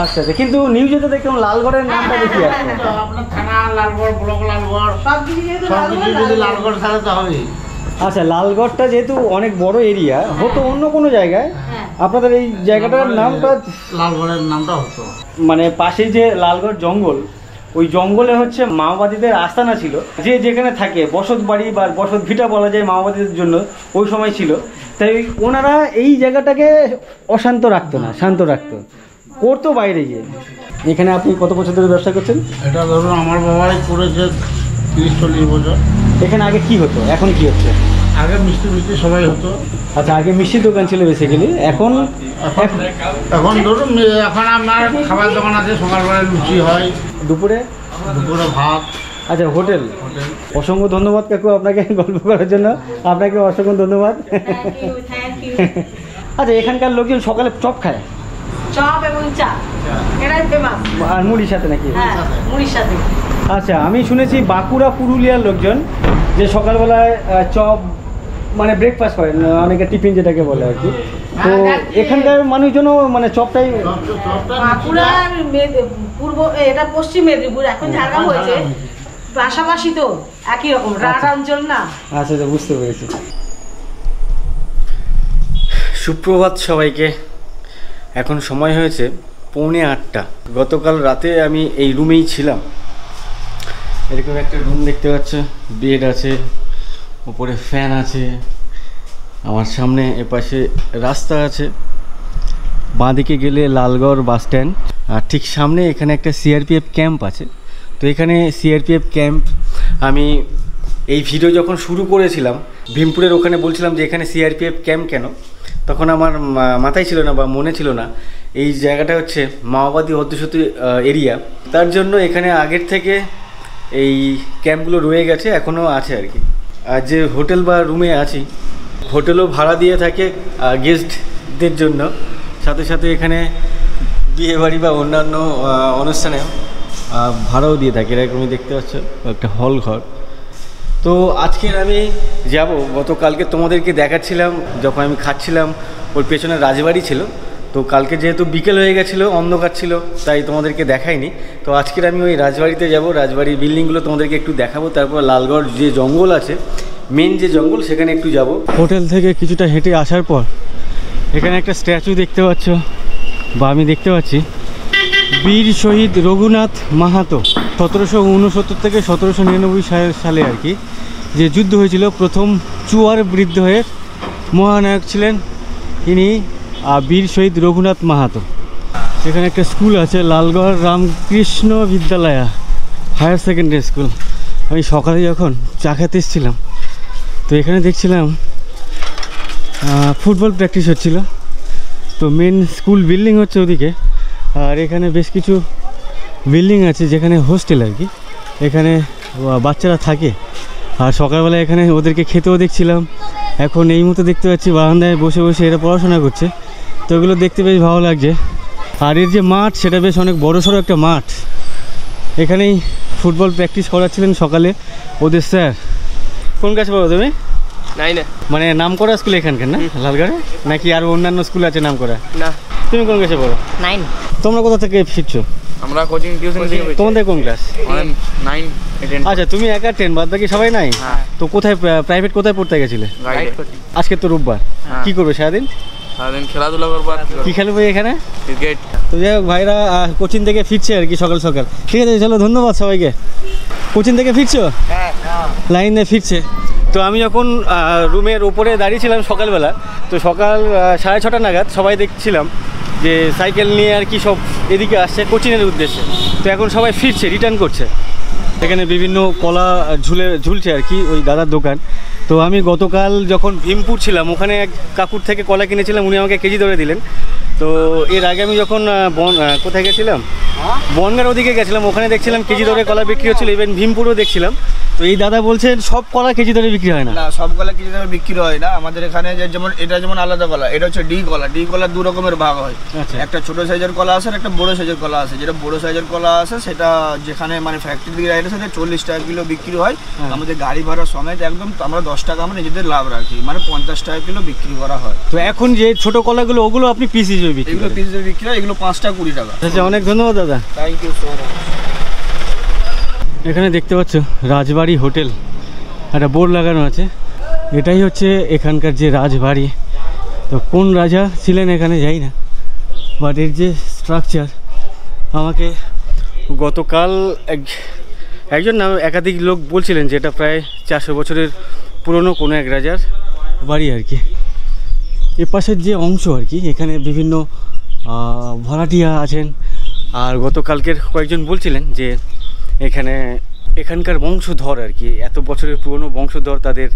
আচ্ছা আচ্ছা, কিন্তু নিউজে তো দেখলাম লালগড়ের নামটা বেশি আছে। আপনার থানা লালগড়, ব্লক লালগড়, সব কিছু যেহেতু সব কিছু যদি লালগড় তাহলে তো হবেই। আচ্ছা, লালগড়টা যেহেতু অনেক বড় এরিয়া, হতো অন্য কোনো জায়গায়, হ্যাঁ। আপনাদের এই জায়গাটার নামটা লালগড়ের নামটা হতো। মানে পাশেই যে লালগড় জঙ্গল, ওই জঙ্গলে হচ্ছে মাওবাদীদের আস্তানা ছিল, যে যেখানে থাকে বসত বাড়ি বা বসত ভিটা বলা যায় মাওবাদীদের জন্য ওই সময় ছিল। তাই ওনারা এই জায়গাটাকে অশান্ত রাখতো না, শান্ত রাখতো, করতো বাইরে গিয়ে। এখানে আপনি কত বছর ধরে ব্যবসা করছেন? এটা ধরুন আমার বাবাই করেছে 30-40 বছর। এখানে আগে কি হতো, এখন কি হচ্ছে? আগে মিষ্টি মিষ্টি সবাই হতো। আচ্ছা, আগে মিষ্টির দোকান ছিল বেসিক্যালি, এখন এখন ধরুন এখন আপনার খাবার দোকান আছে, সকালবেলা লুচি হয়, দুপুরে ভাত। আচ্ছা, হোটেল। অসংখ্য ধন্যবাদ কাকু আপনাকে গল্প করার জন্য, আপনাকে অসংখ্য ধন্যবাদ। Thank you. আচ্ছা, এখানকার লোকজন সকালে চপ খায় চপ এবং চা, এটাই ফেমাস। আর মুড়ির সাথে নাকি? হ্যাঁ, মুড়ির সাথে। আচ্ছা, আমি শুনেছি বাঁকুড়া পুরুলিয়ার লোকজন যে সকালবেলায় চপ মানে ব্রেকফাস্ট করেন, অনেকে টিফিন যেটাকে বলে আর কি। তো এখানকার মানুষজনও মানে চপটাই। বাঁকুড়ার পূর্ব, এটা পশ্চিম মেদিনীপুর, এখন ঝাড়গ্রাম হয়েছে, পাশাপাশি তো একই রকম, রাট অঞ্চল না। আচ্ছা আচ্ছা, বুঝতে পেরেছি। সুপ্রভাত সবাইকে। এখন সময় হয়েছে 7:45। গতকাল রাতে আমি এই রুমেই ছিলাম। এরকম একটা রুম দেখতে পাচ্ছ, বেড আছে, উপরে ফ্যান আছে, আমার সামনে এপাশে রাস্তা আছে, বাঁদিকে গেলে লালগড় বাস স্ট্যান্ড, আর ঠিক সামনে এখানে একটা সিআরপিএফ ক্যাম্প আছে। তো এখানে সিআরপিএফ ক্যাম্প, আমি এই ভিডিও যখন শুরু করেছিলাম ভীমপুরের ওখানে বলছিলাম যে এখানে সিআরপিএফ ক্যাম্প কেন, তখন আমার মাথায় ছিল না বা মনে ছিল না এই জায়গাটা হচ্ছে মাওবাদী অধ্যুষিত এরিয়া, তার জন্য এখানে আগের থেকে এই ক্যাম্পগুলো রয়ে গেছে, এখনও আছে আর কি। আর যে হোটেল বা রুমে আছি, হোটেলও ভাড়া দিয়ে থাকে গেস্টদের জন্য, সাথে সাথে এখানে বিয়েবাড়ি বা অন্যান্য অনুষ্ঠানে ভাড়াও দিয়ে থাকে। এরকমই দেখতে পাচ্ছ একটা হল ঘর। তো আজকের আমি যাব, গতকালকে তোমাদেরকে দেখাচ্ছিলাম যখন আমি খাচ্ছিলাম, ওর পেছনে রাজবাড়ি ছিল। তো কালকে যেহেতু বিকেল হয়ে গেছিলো, অন্ধকার ছিল, তাই তোমাদেরকে দেখাইনি। তো আজকের আমি ওই রাজবাড়িতে যাব, রাজবাড়ির বিল্ডিংগুলো তোমাদেরকে একটু দেখাবো, তারপর লালগড় যে জঙ্গল আছে, মেন যে জঙ্গল, সেখানে একটু যাব। হোটেল থেকে কিছুটা হেঁটে আসার পর এখানে একটা স্ট্যাচু দেখতে পাচ্ছ, বা আমি দেখতে পাচ্ছি, বীর শহীদ রঘুনাথ মাহাতো 1769 থেকে 1799 সালে আর কি যে যুদ্ধ হয়েছিল, প্রথম চুয়ার বিদ্রোহের মহানায়ক ছিলেন ইনি, বীর শহীদ রঘুনাথ মাহাতো। সেখানে একটা স্কুল আছে, Lalgarh Ramakrishna বিদ্যালয়া higher secondary school. আমি সকালে যখন চা খেতে এসেছিলাম, তো এখানে দেখছিলাম ফুটবল প্র্যাকটিস হচ্ছিল। তো মেন স্কুল বিল্ডিং হচ্ছে ওদিকে, আর এখানে বেশ কিছু বিল্ডিং আছে যেখানে হোস্টেল আর কি, এখানে বাচ্চারা থাকে। আর সকালবেলা এখানে ওদেরকে খেতেও দেখছিলাম। এখন এই মুহূর্তে দেখতে পাচ্ছি বারান্দায় বসে বসে এরা পড়াশোনা করছে, তো এগুলো দেখতে বেশ ভালো লাগছে। আর এর যে মাঠ, সেটা বেশ অনেক বড়সড় একটা মাঠ। এখানেই ফুটবল প্র্যাকটিস করাচ্ছিলেন সকালে ওদের স্যার। কোন ক্লাসে পড়ো তুমি? 9-এ। মানে নাম করা স্কুল এখানকার না লালগড়ে, নাকি আর অন্যান্য স্কুল আছে নাম করা? না। তুমি কোন ক্লাসে পড়ো? 9। তোমরা কোথা থেকে শিখছো? আমরা কোচিং টিউশন থেকে। তোমাদের কোন ক্লাস? 9 10। আচ্ছা, তুমি একা 10, বাদ বাকি সবাই নাই? হ্যাঁ। তো কোথায় প্রাইভেট কোথায় পড়তে গেছিলে? গাইড। আজকে তো রোববার, কি করবে সারাদিন? সারাদিন খেলাধুলা করবো। কি খেলবে এখানে? ক্রিকেট। তো যাই হোক, ভাইরা কোচিং থেকে ফিরছে আর কি সকাল সকাল। ঠিক আছে, চলো, ধন্যবাদ সবাইকে। কোচিং থেকে ফিরছো? লাইনে ফিরছে। তো আমি যখন রুমের ওপরে দাঁড়িয়েছিলাম সকালবেলা, তো সকাল 6:30 নাগাদ সবাই দেখছিলাম যে সাইকেল নিয়ে আর কি সব এদিকে আসছে কোচিনের উদ্দেশ্যে। তো এখন সবাই ফিরছে, রিটার্ন করছে। এখানে বিভিন্ন কলা ঝুলছে আর কি ওই দাদার দোকান। তো আমি গতকাল যখন ভীমপুর ছিলাম ওখানে এক কাকুর থেকে কলা কিনেছিলাম, উনি আমাকে কেজি ধরে দিলেন। তো এর আগে আমি যখন কোথায় গেছিলাম, বনগাঁর ওদিকে গেছিলাম, ওখানে দেখছিলাম কেজি দরে কলা বিক্রি হচ্ছিলো। ইভেন ভীমপুরেও দেখছিলাম। তো এই দাদা বলছেন সব কলা কেজি দরে বিক্রি হয় না। না, সব কলা কেজি দরে বিক্রি হয় না। আমাদের এখানে যেমন এটা যেমন আলাদা কলা, এটা হচ্ছে ডি কলা 2 রকমের ভাগ হয়। একটা ছোট সাইজের কলা আছে আর একটা বড় সাইজের কলা আছে। যেটা বড় সাইজের কলা আছে সেটা যেখানে মানে ফ্যাক্টরি থেকে রাইড আছে 40 টাকা কিলো বিক্রি হয়। আমাদের গাড়ি ভাড়া সমেত একদম আমরা 10 টাকা আমরা নিজেদের লাভ রাখি, মানে 50 টাকা কিলো বিক্রি করা হয়। তো এখন যে ছোট কলাগুলো ওগুলো আপনি পিস হিসেবে বিক্রি এগুলো পিস হিসেবে বিক্রি হয়, এগুলো 5 টাকা 20 টাকা। আচ্ছা, অনেক ধন্যবাদ দাদা, থ্যাংক ইউ সো মাচ। এখানে দেখতে পাচ্ছ রাজবাড়ি হোটেল, একটা বোর্ড লাগানো আছে। এটাই হচ্ছে এখানকার যে রাজবাড়ি। তো কোন রাজা ছিলেন এখানে যাই না, বাট এর যে স্ট্রাকচার, আমাকে গতকাল একজন না একাধিক লোক বলছিলেন যে এটা প্রায় 400 বছরের পুরনো কোনো এক রাজার বাড়ি আর কি। এ পাশের যে অংশ আর কি, এখানে বিভিন্ন ভাড়াটিয়া আছেন। আর গতকালকের কয়েকজন বলছিলেন যে এখানকার বংশধর আর কি, এত বছরের পুরনো বংশধর, তাদের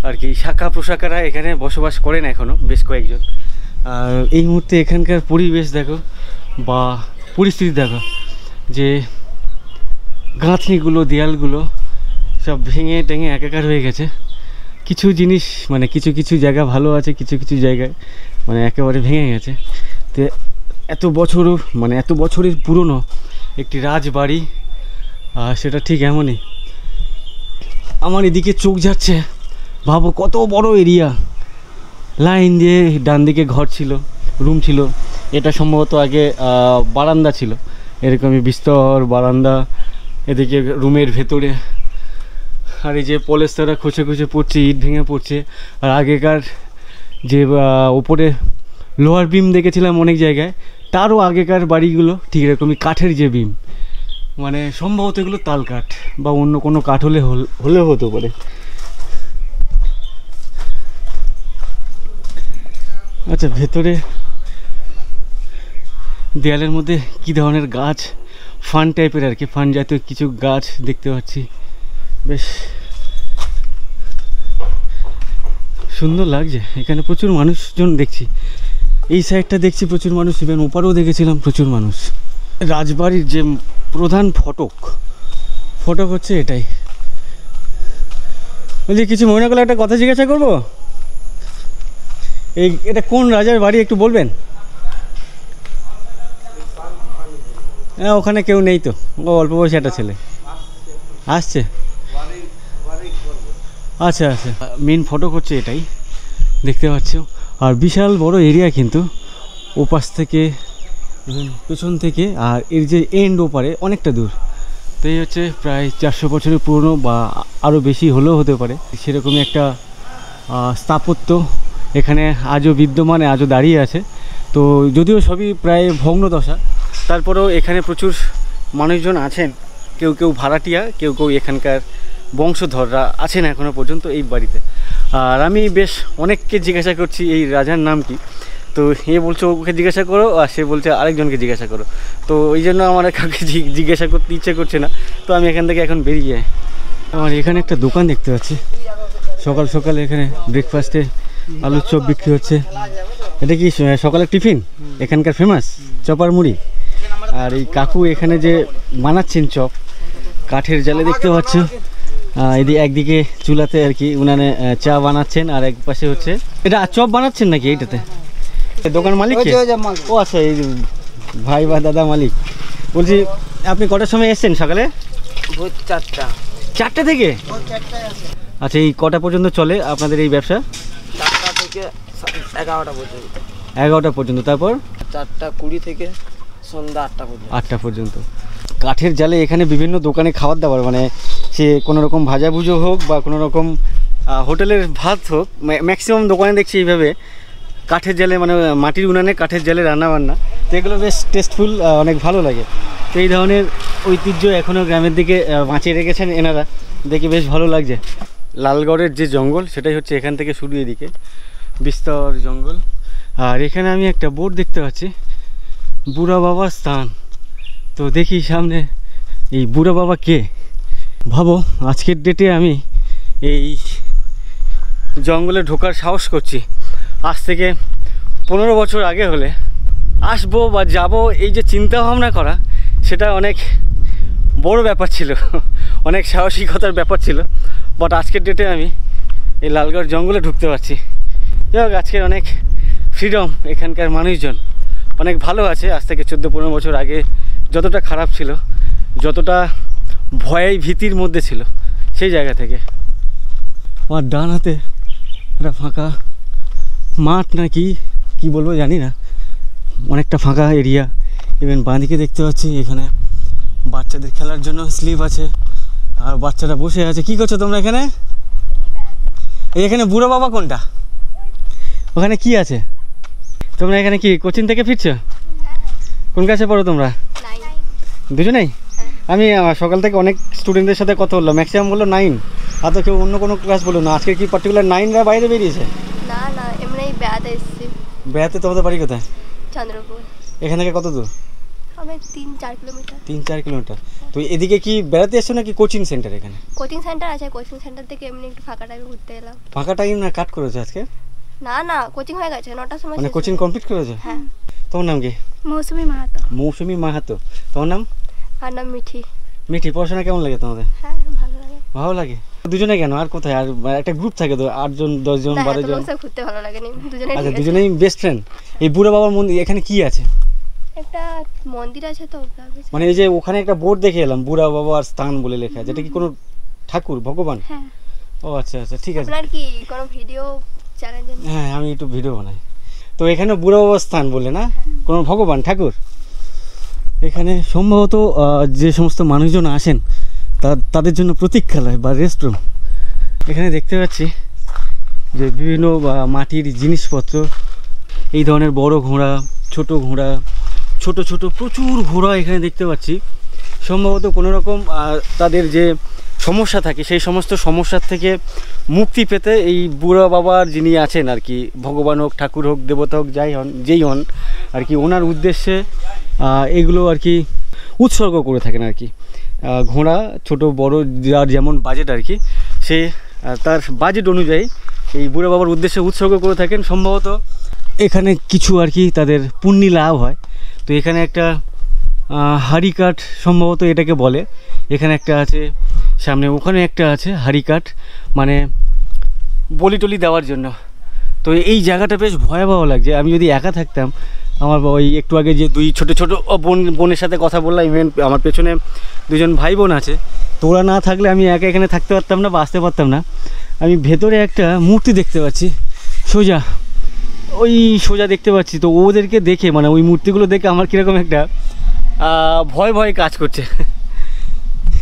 আর কি শাখা প্রশাখারা এখানে বসবাস করেন এখনও বেশ কয়েকজন। আর এই মুহূর্তে এখানকার পরিবেশ দেখো বা পরিস্থিতি দেখো, যে গাঁথনিগুলো দেয়ালগুলো সব ভেঙে টেঙে একাকার হয়ে গেছে। কিছু জিনিস মানে কিছু কিছু জায়গা ভালো আছে, কিছু কিছু জায়গায় মানে একেবারে ভেঙে গেছে। তো এত বছরের পুরনো একটি রাজবাড়ি, সেটা ঠিক এমনই। আমার এদিকে চোখ যাচ্ছে, ভাবো কত বড় এরিয়া, লাইন দিয়ে ডান দিকে ঘর ছিল, রুম ছিল। এটা সম্ভবত আগে বারান্দা ছিল, এরকমই বিস্তর বারান্দা। এদিকে রুমের ভেতরে আর এই যে পলেস্তারা খসে খসে পড়ছে, ইট ভেঙে পড়ছে। আর আগেকার যে ওপরে লোহার বিম দেখেছিলাম অনেক জায়গায়, তারও আগেকার বাড়িগুলো ঠিক এরকমই কাঠের যে বিম, মানে সম্ভবত এগুলো তাল কাঠ বা অন্য কোনো কাঠ হলেও হতে পারে। আচ্ছা, ভেতরে দেয়ালের মধ্যে কী ধরনের গাছ, ফান টাইপের আর কি, ফান জাতীয় কিছু গাছ দেখতে পাচ্ছি। বেশ সুন্দর লাগছে। এখানে প্রচুর মানুষজন দেখছি, এই সাইডটা দেখছি প্রচুর মানুষ, ইভেন ওপারেও দেখেছিলাম প্রচুর মানুষ। রাজবাড়ির যে প্রধান ফটক হচ্ছে এটাই। বলছি কিছু মনে করলে একটা কথা জিজ্ঞাসা করবো, এটা কোন রাজার বাড়ি একটু বলবেন? হ্যাঁ, ওখানে কেউ নেই তো, ও অল্প বয়সী একটা ছেলে আসছে। আচ্ছা আচ্ছা, মেন ফটক হচ্ছে এটাই দেখতে পাচ্ছ। আর বিশাল বড় এরিয়া কিন্তু, ওপাশ থেকে পেছন থেকে, আর এর যে এন্ড ওপারে অনেকটা দূর। তো এই হচ্ছে প্রায় 400 বছরের পুরনো বা আরও বেশি হলেও হতে পারে সেরকমই একটা স্থাপত্য এখানে আজও বিদ্যমান, আজও দাঁড়িয়ে আছে। তো যদিও সবই প্রায় ভগ্নদশা, তারপরেও এখানে প্রচুর মানুষজন আছেন, কেউ কেউ ভাড়াটিয়া, কেউ কেউ এখানকার বংশধররা আছেন এখনও পর্যন্ত এই বাড়িতে। আর আমি বেশ অনেককে জিজ্ঞাসা করছি এই রাজার নাম কি, তো এ বলছে ওকে জিজ্ঞাসা করো, আর সে বলছে আরেকজনকে জিজ্ঞাসা করো। তো এই জন্য আমার কাউকে জিজ্ঞাসা করতে ইচ্ছে করছে না, তো আমি এখান থেকে এখন বেরিয়ে যাই। আমার এখানে একটা দোকান দেখতে পাচ্ছি, সকাল সকাল এখানে ব্রেকফাস্টে আলুর চপ বিক্রি হচ্ছে। এটা কি সকালের টিফিন এখানকার ফেমাস চপ আর মুড়ি? আর এই কাকু এখানে যে বানাচ্ছেন চপ, কাঠের জালে দেখতে পাচ্ছ, একদিকে চুলাতে আর কি উনানে চা বানাচ্ছেন, আর এক পাশে হচ্ছে এটা চপ বানাচ্ছেন নাকি এইটাতে? দোকান মালিক? ও আচ্ছা, এই ভাই বা দাদা মালিক। বলছি আপনি কটার সময় এসছেন সকালে? 4টা থেকে? আচ্ছা, এই কটা পর্যন্ত চলে আপনাদের এই ব্যবসা? 4টা থেকে 11টা পর্যন্ত। 11টা পর্যন্ত, তারপর 4টা 20 থেকে সন্ধ্যা 8টা পর্যন্ত। 8টা পর্যন্ত। কাঠের জালে এখানে বিভিন্ন দোকানে খাবার দাবার, মানে সে কোনো রকম ভাজাভুজো হোক বা কোনো রকম হোটেলের ভাত হোক, ম্যাক্সিমাম দোকানে দেখছি এইভাবে কাঠের জালে, মানে মাটির উনানে কাঠের জালে রান্নাবান্না। তো এগুলো বেশ টেস্টফুল, অনেক ভালো লাগে। তো এই ধরনের ঐতিহ্য এখনও গ্রামের দিকে বাঁচিয়ে রেখেছেন এনারা, দেখে বেশ ভালো লাগছে। লালগড়ের যে জঙ্গল সেটাই হচ্ছে এখান থেকে শুরু, এদিকে বিস্তর জঙ্গল। আর এখানে আমি একটা বোর্ড দেখতে পাচ্ছি, বুড়া বাবার স্থান। তো দেখি সামনে এই বুড়া বাবা কে। ভাবো আজকের ডেটে আমি এই জঙ্গলে ঢোকার সাহস করছি। আজ থেকে 15 বছর আগে হলে আসবো বা যাব, এই যে চিন্তা ভাবনা করা সেটা অনেক বড় ব্যাপার ছিল, অনেক সাহসিকতার ব্যাপার ছিল। বাট আজকের ডেটে আমি এই লালগড় জঙ্গলে ঢুকতে পারছি। যাই হোক, আজকের অনেক ফ্রিডম, এখানকার মানুষজন অনেক ভালো আছে। আজ থেকে 14-15 বছর আগে যতটা খারাপ ছিল, যতটা ভয় ভীতির মধ্যে ছিল, সেই জায়গা থেকে। আমার ডান হাতে একটা ফাঁকা মাঠ না কি বলবো জানি না, অনেকটা ফাঁকা এরিয়া। ইভেন বাঁদিকে দেখতে পাচ্ছি এখানে বাচ্চাদের খেলার জন্য স্লিপ আছে, আর বাচ্চারা বসে আছে। কি করছো তোমরা এখানে? এখানে বুড়ো বাবা কোনটা? ওখানে কি আছে? তোমরা এখানে কি কোচিং থেকে ফিরছো? কোন ক্লাসে পড়ো তোমরা? দুজনেই? আমি সকাল থেকে অনেক স্টুডেন্টদের সাথে কথা বললাম, ম্যাক্সিমাম বললো 9, আর তো কেউ অন্য কোনো ক্লাস বললো না। আজকে কি পার্টিকুলার 9রা বাইরে বেরিয়েছে? না না, এমনি বেড়াতে এসেছি। বেড়াতে? তোমাদের বাড়ি কোথায়? চন্দ্রপুর। এখান থেকে কত দূর? আমি 3-4 কিলোমিটার। 3-4 কিলোমিটার। তো এদিকে কি বেড়াতে এসছো নাকি কোচিং সেন্টার? এখানে কোচিং সেন্টার আছে, কোচিং সেন্টার থেকে এমনি একটু ফাঁকা টাইমে ঘুরতে এলাম। ফাঁকা টাইম না কাট করেছো আজকে? না না, কোচিং হয়ে গেছে, 9টার সময়। মানে কোচিং কমপ্লিট করেছো? হ্যাঁ। তোমার নাম কি? মৌসুমী মাহাতো। মৌসুমী মাহাতো। তোমার নাম? আর নাম মিঠি। মিঠি। পড়াশোনা কেমন লাগে তোমাদের? হ্যাঁ, ভালো লাগে। ভালো লাগে। দুজনে কেন, আর কোথায়? আর একটা গ্রুপ থাকে তো, 8 জন 10 জন 12 জন। ঘুরতে ভালো লাগে না, দুজনেই। আচ্ছা, দুজনেই বেস্ট ফ্রেন্ড। এই বুড়া বাবার মন্দির এখানে কি আছে? একটা মন্দির আছে তো। মানে এই যে ওখানে একটা বোর্ড দেখে এলাম, বুড়া বাবার স্থান বলে লেখা, যেটা কি কোনো ঠাকুর, ভগবান? হ্যাঁ। ও আচ্ছা আচ্ছা, ঠিক আছে। আপনার কি কোনো ভিডিও চ্যানেল? হ্যাঁ, আমি একটু ভিডিও বানাই। তো এখানে বুড়া বাবার স্থান বললে না, কোনো ভগবান ঠাকুর? এখানে সম্ভবত যে সমস্ত মানুষজন আসেন তাদের জন্য প্রতীক্ষালয় বা রেস্টরুম। এখানে দেখতে পাচ্ছি যে বিভিন্ন মাটির জিনিসপত্র, এই ধরনের বড় ঘোড়া, ছোট ঘোড়া, ছোট ছোট প্রচুর ঘোড়া এখানে দেখতে পাচ্ছি। সম্ভবত কোনো রকম তাদের যে সমস্যা থাকে সেই সমস্ত সমস্যার থেকে মুক্তি পেতে এই বুড়া বাবার যিনি আছেন আর কি, ভগবান হোক, ঠাকুর হোক, দেবতা হোক, যেই হন আর কি, ওনার উদ্দেশ্যে এগুলো আর কি উৎসর্গ করে থাকেন আর কি। ঘোড়া ছোট বড় যার যেমন বাজেট আর কি, সে তার বাজেট অনুযায়ী এই বুড়া বাবার উদ্দেশ্যে উৎসর্গ করে থাকেন। সম্ভবত এখানে কিছু আর কি তাদের পুণ্যি লাভ হয়। তো এখানে একটা হাড়ি কাঠ সম্ভবত এটাকে বলে, এখানে একটা আছে, সামনে ওখানে একটা আছে হাড়ি কাঠ, মানে বলি টলি দেওয়ার জন্য। তো এই জায়গাটা বেশ ভয়াবহ লাগছে। আমি যদি একা থাকতাম, আমার ওই একটু আগে যে 2 ছোটো ছোটো বোনের সাথে কথা বললাম, ইভেন আমার পেছনে 2 জন ভাই বোন আছে, তো ওরা না থাকলে আমি একা এখানে থাকতে পারতাম না বা আসতে পারতাম না। আমি ভেতরে একটা মূর্তি দেখতে পাচ্ছি, সোজা দেখতে পাচ্ছি। তো ওদেরকে দেখে, মানে ওই মূর্তিগুলো দেখে আমার কীরকম একটা ভয় কাজ করছে।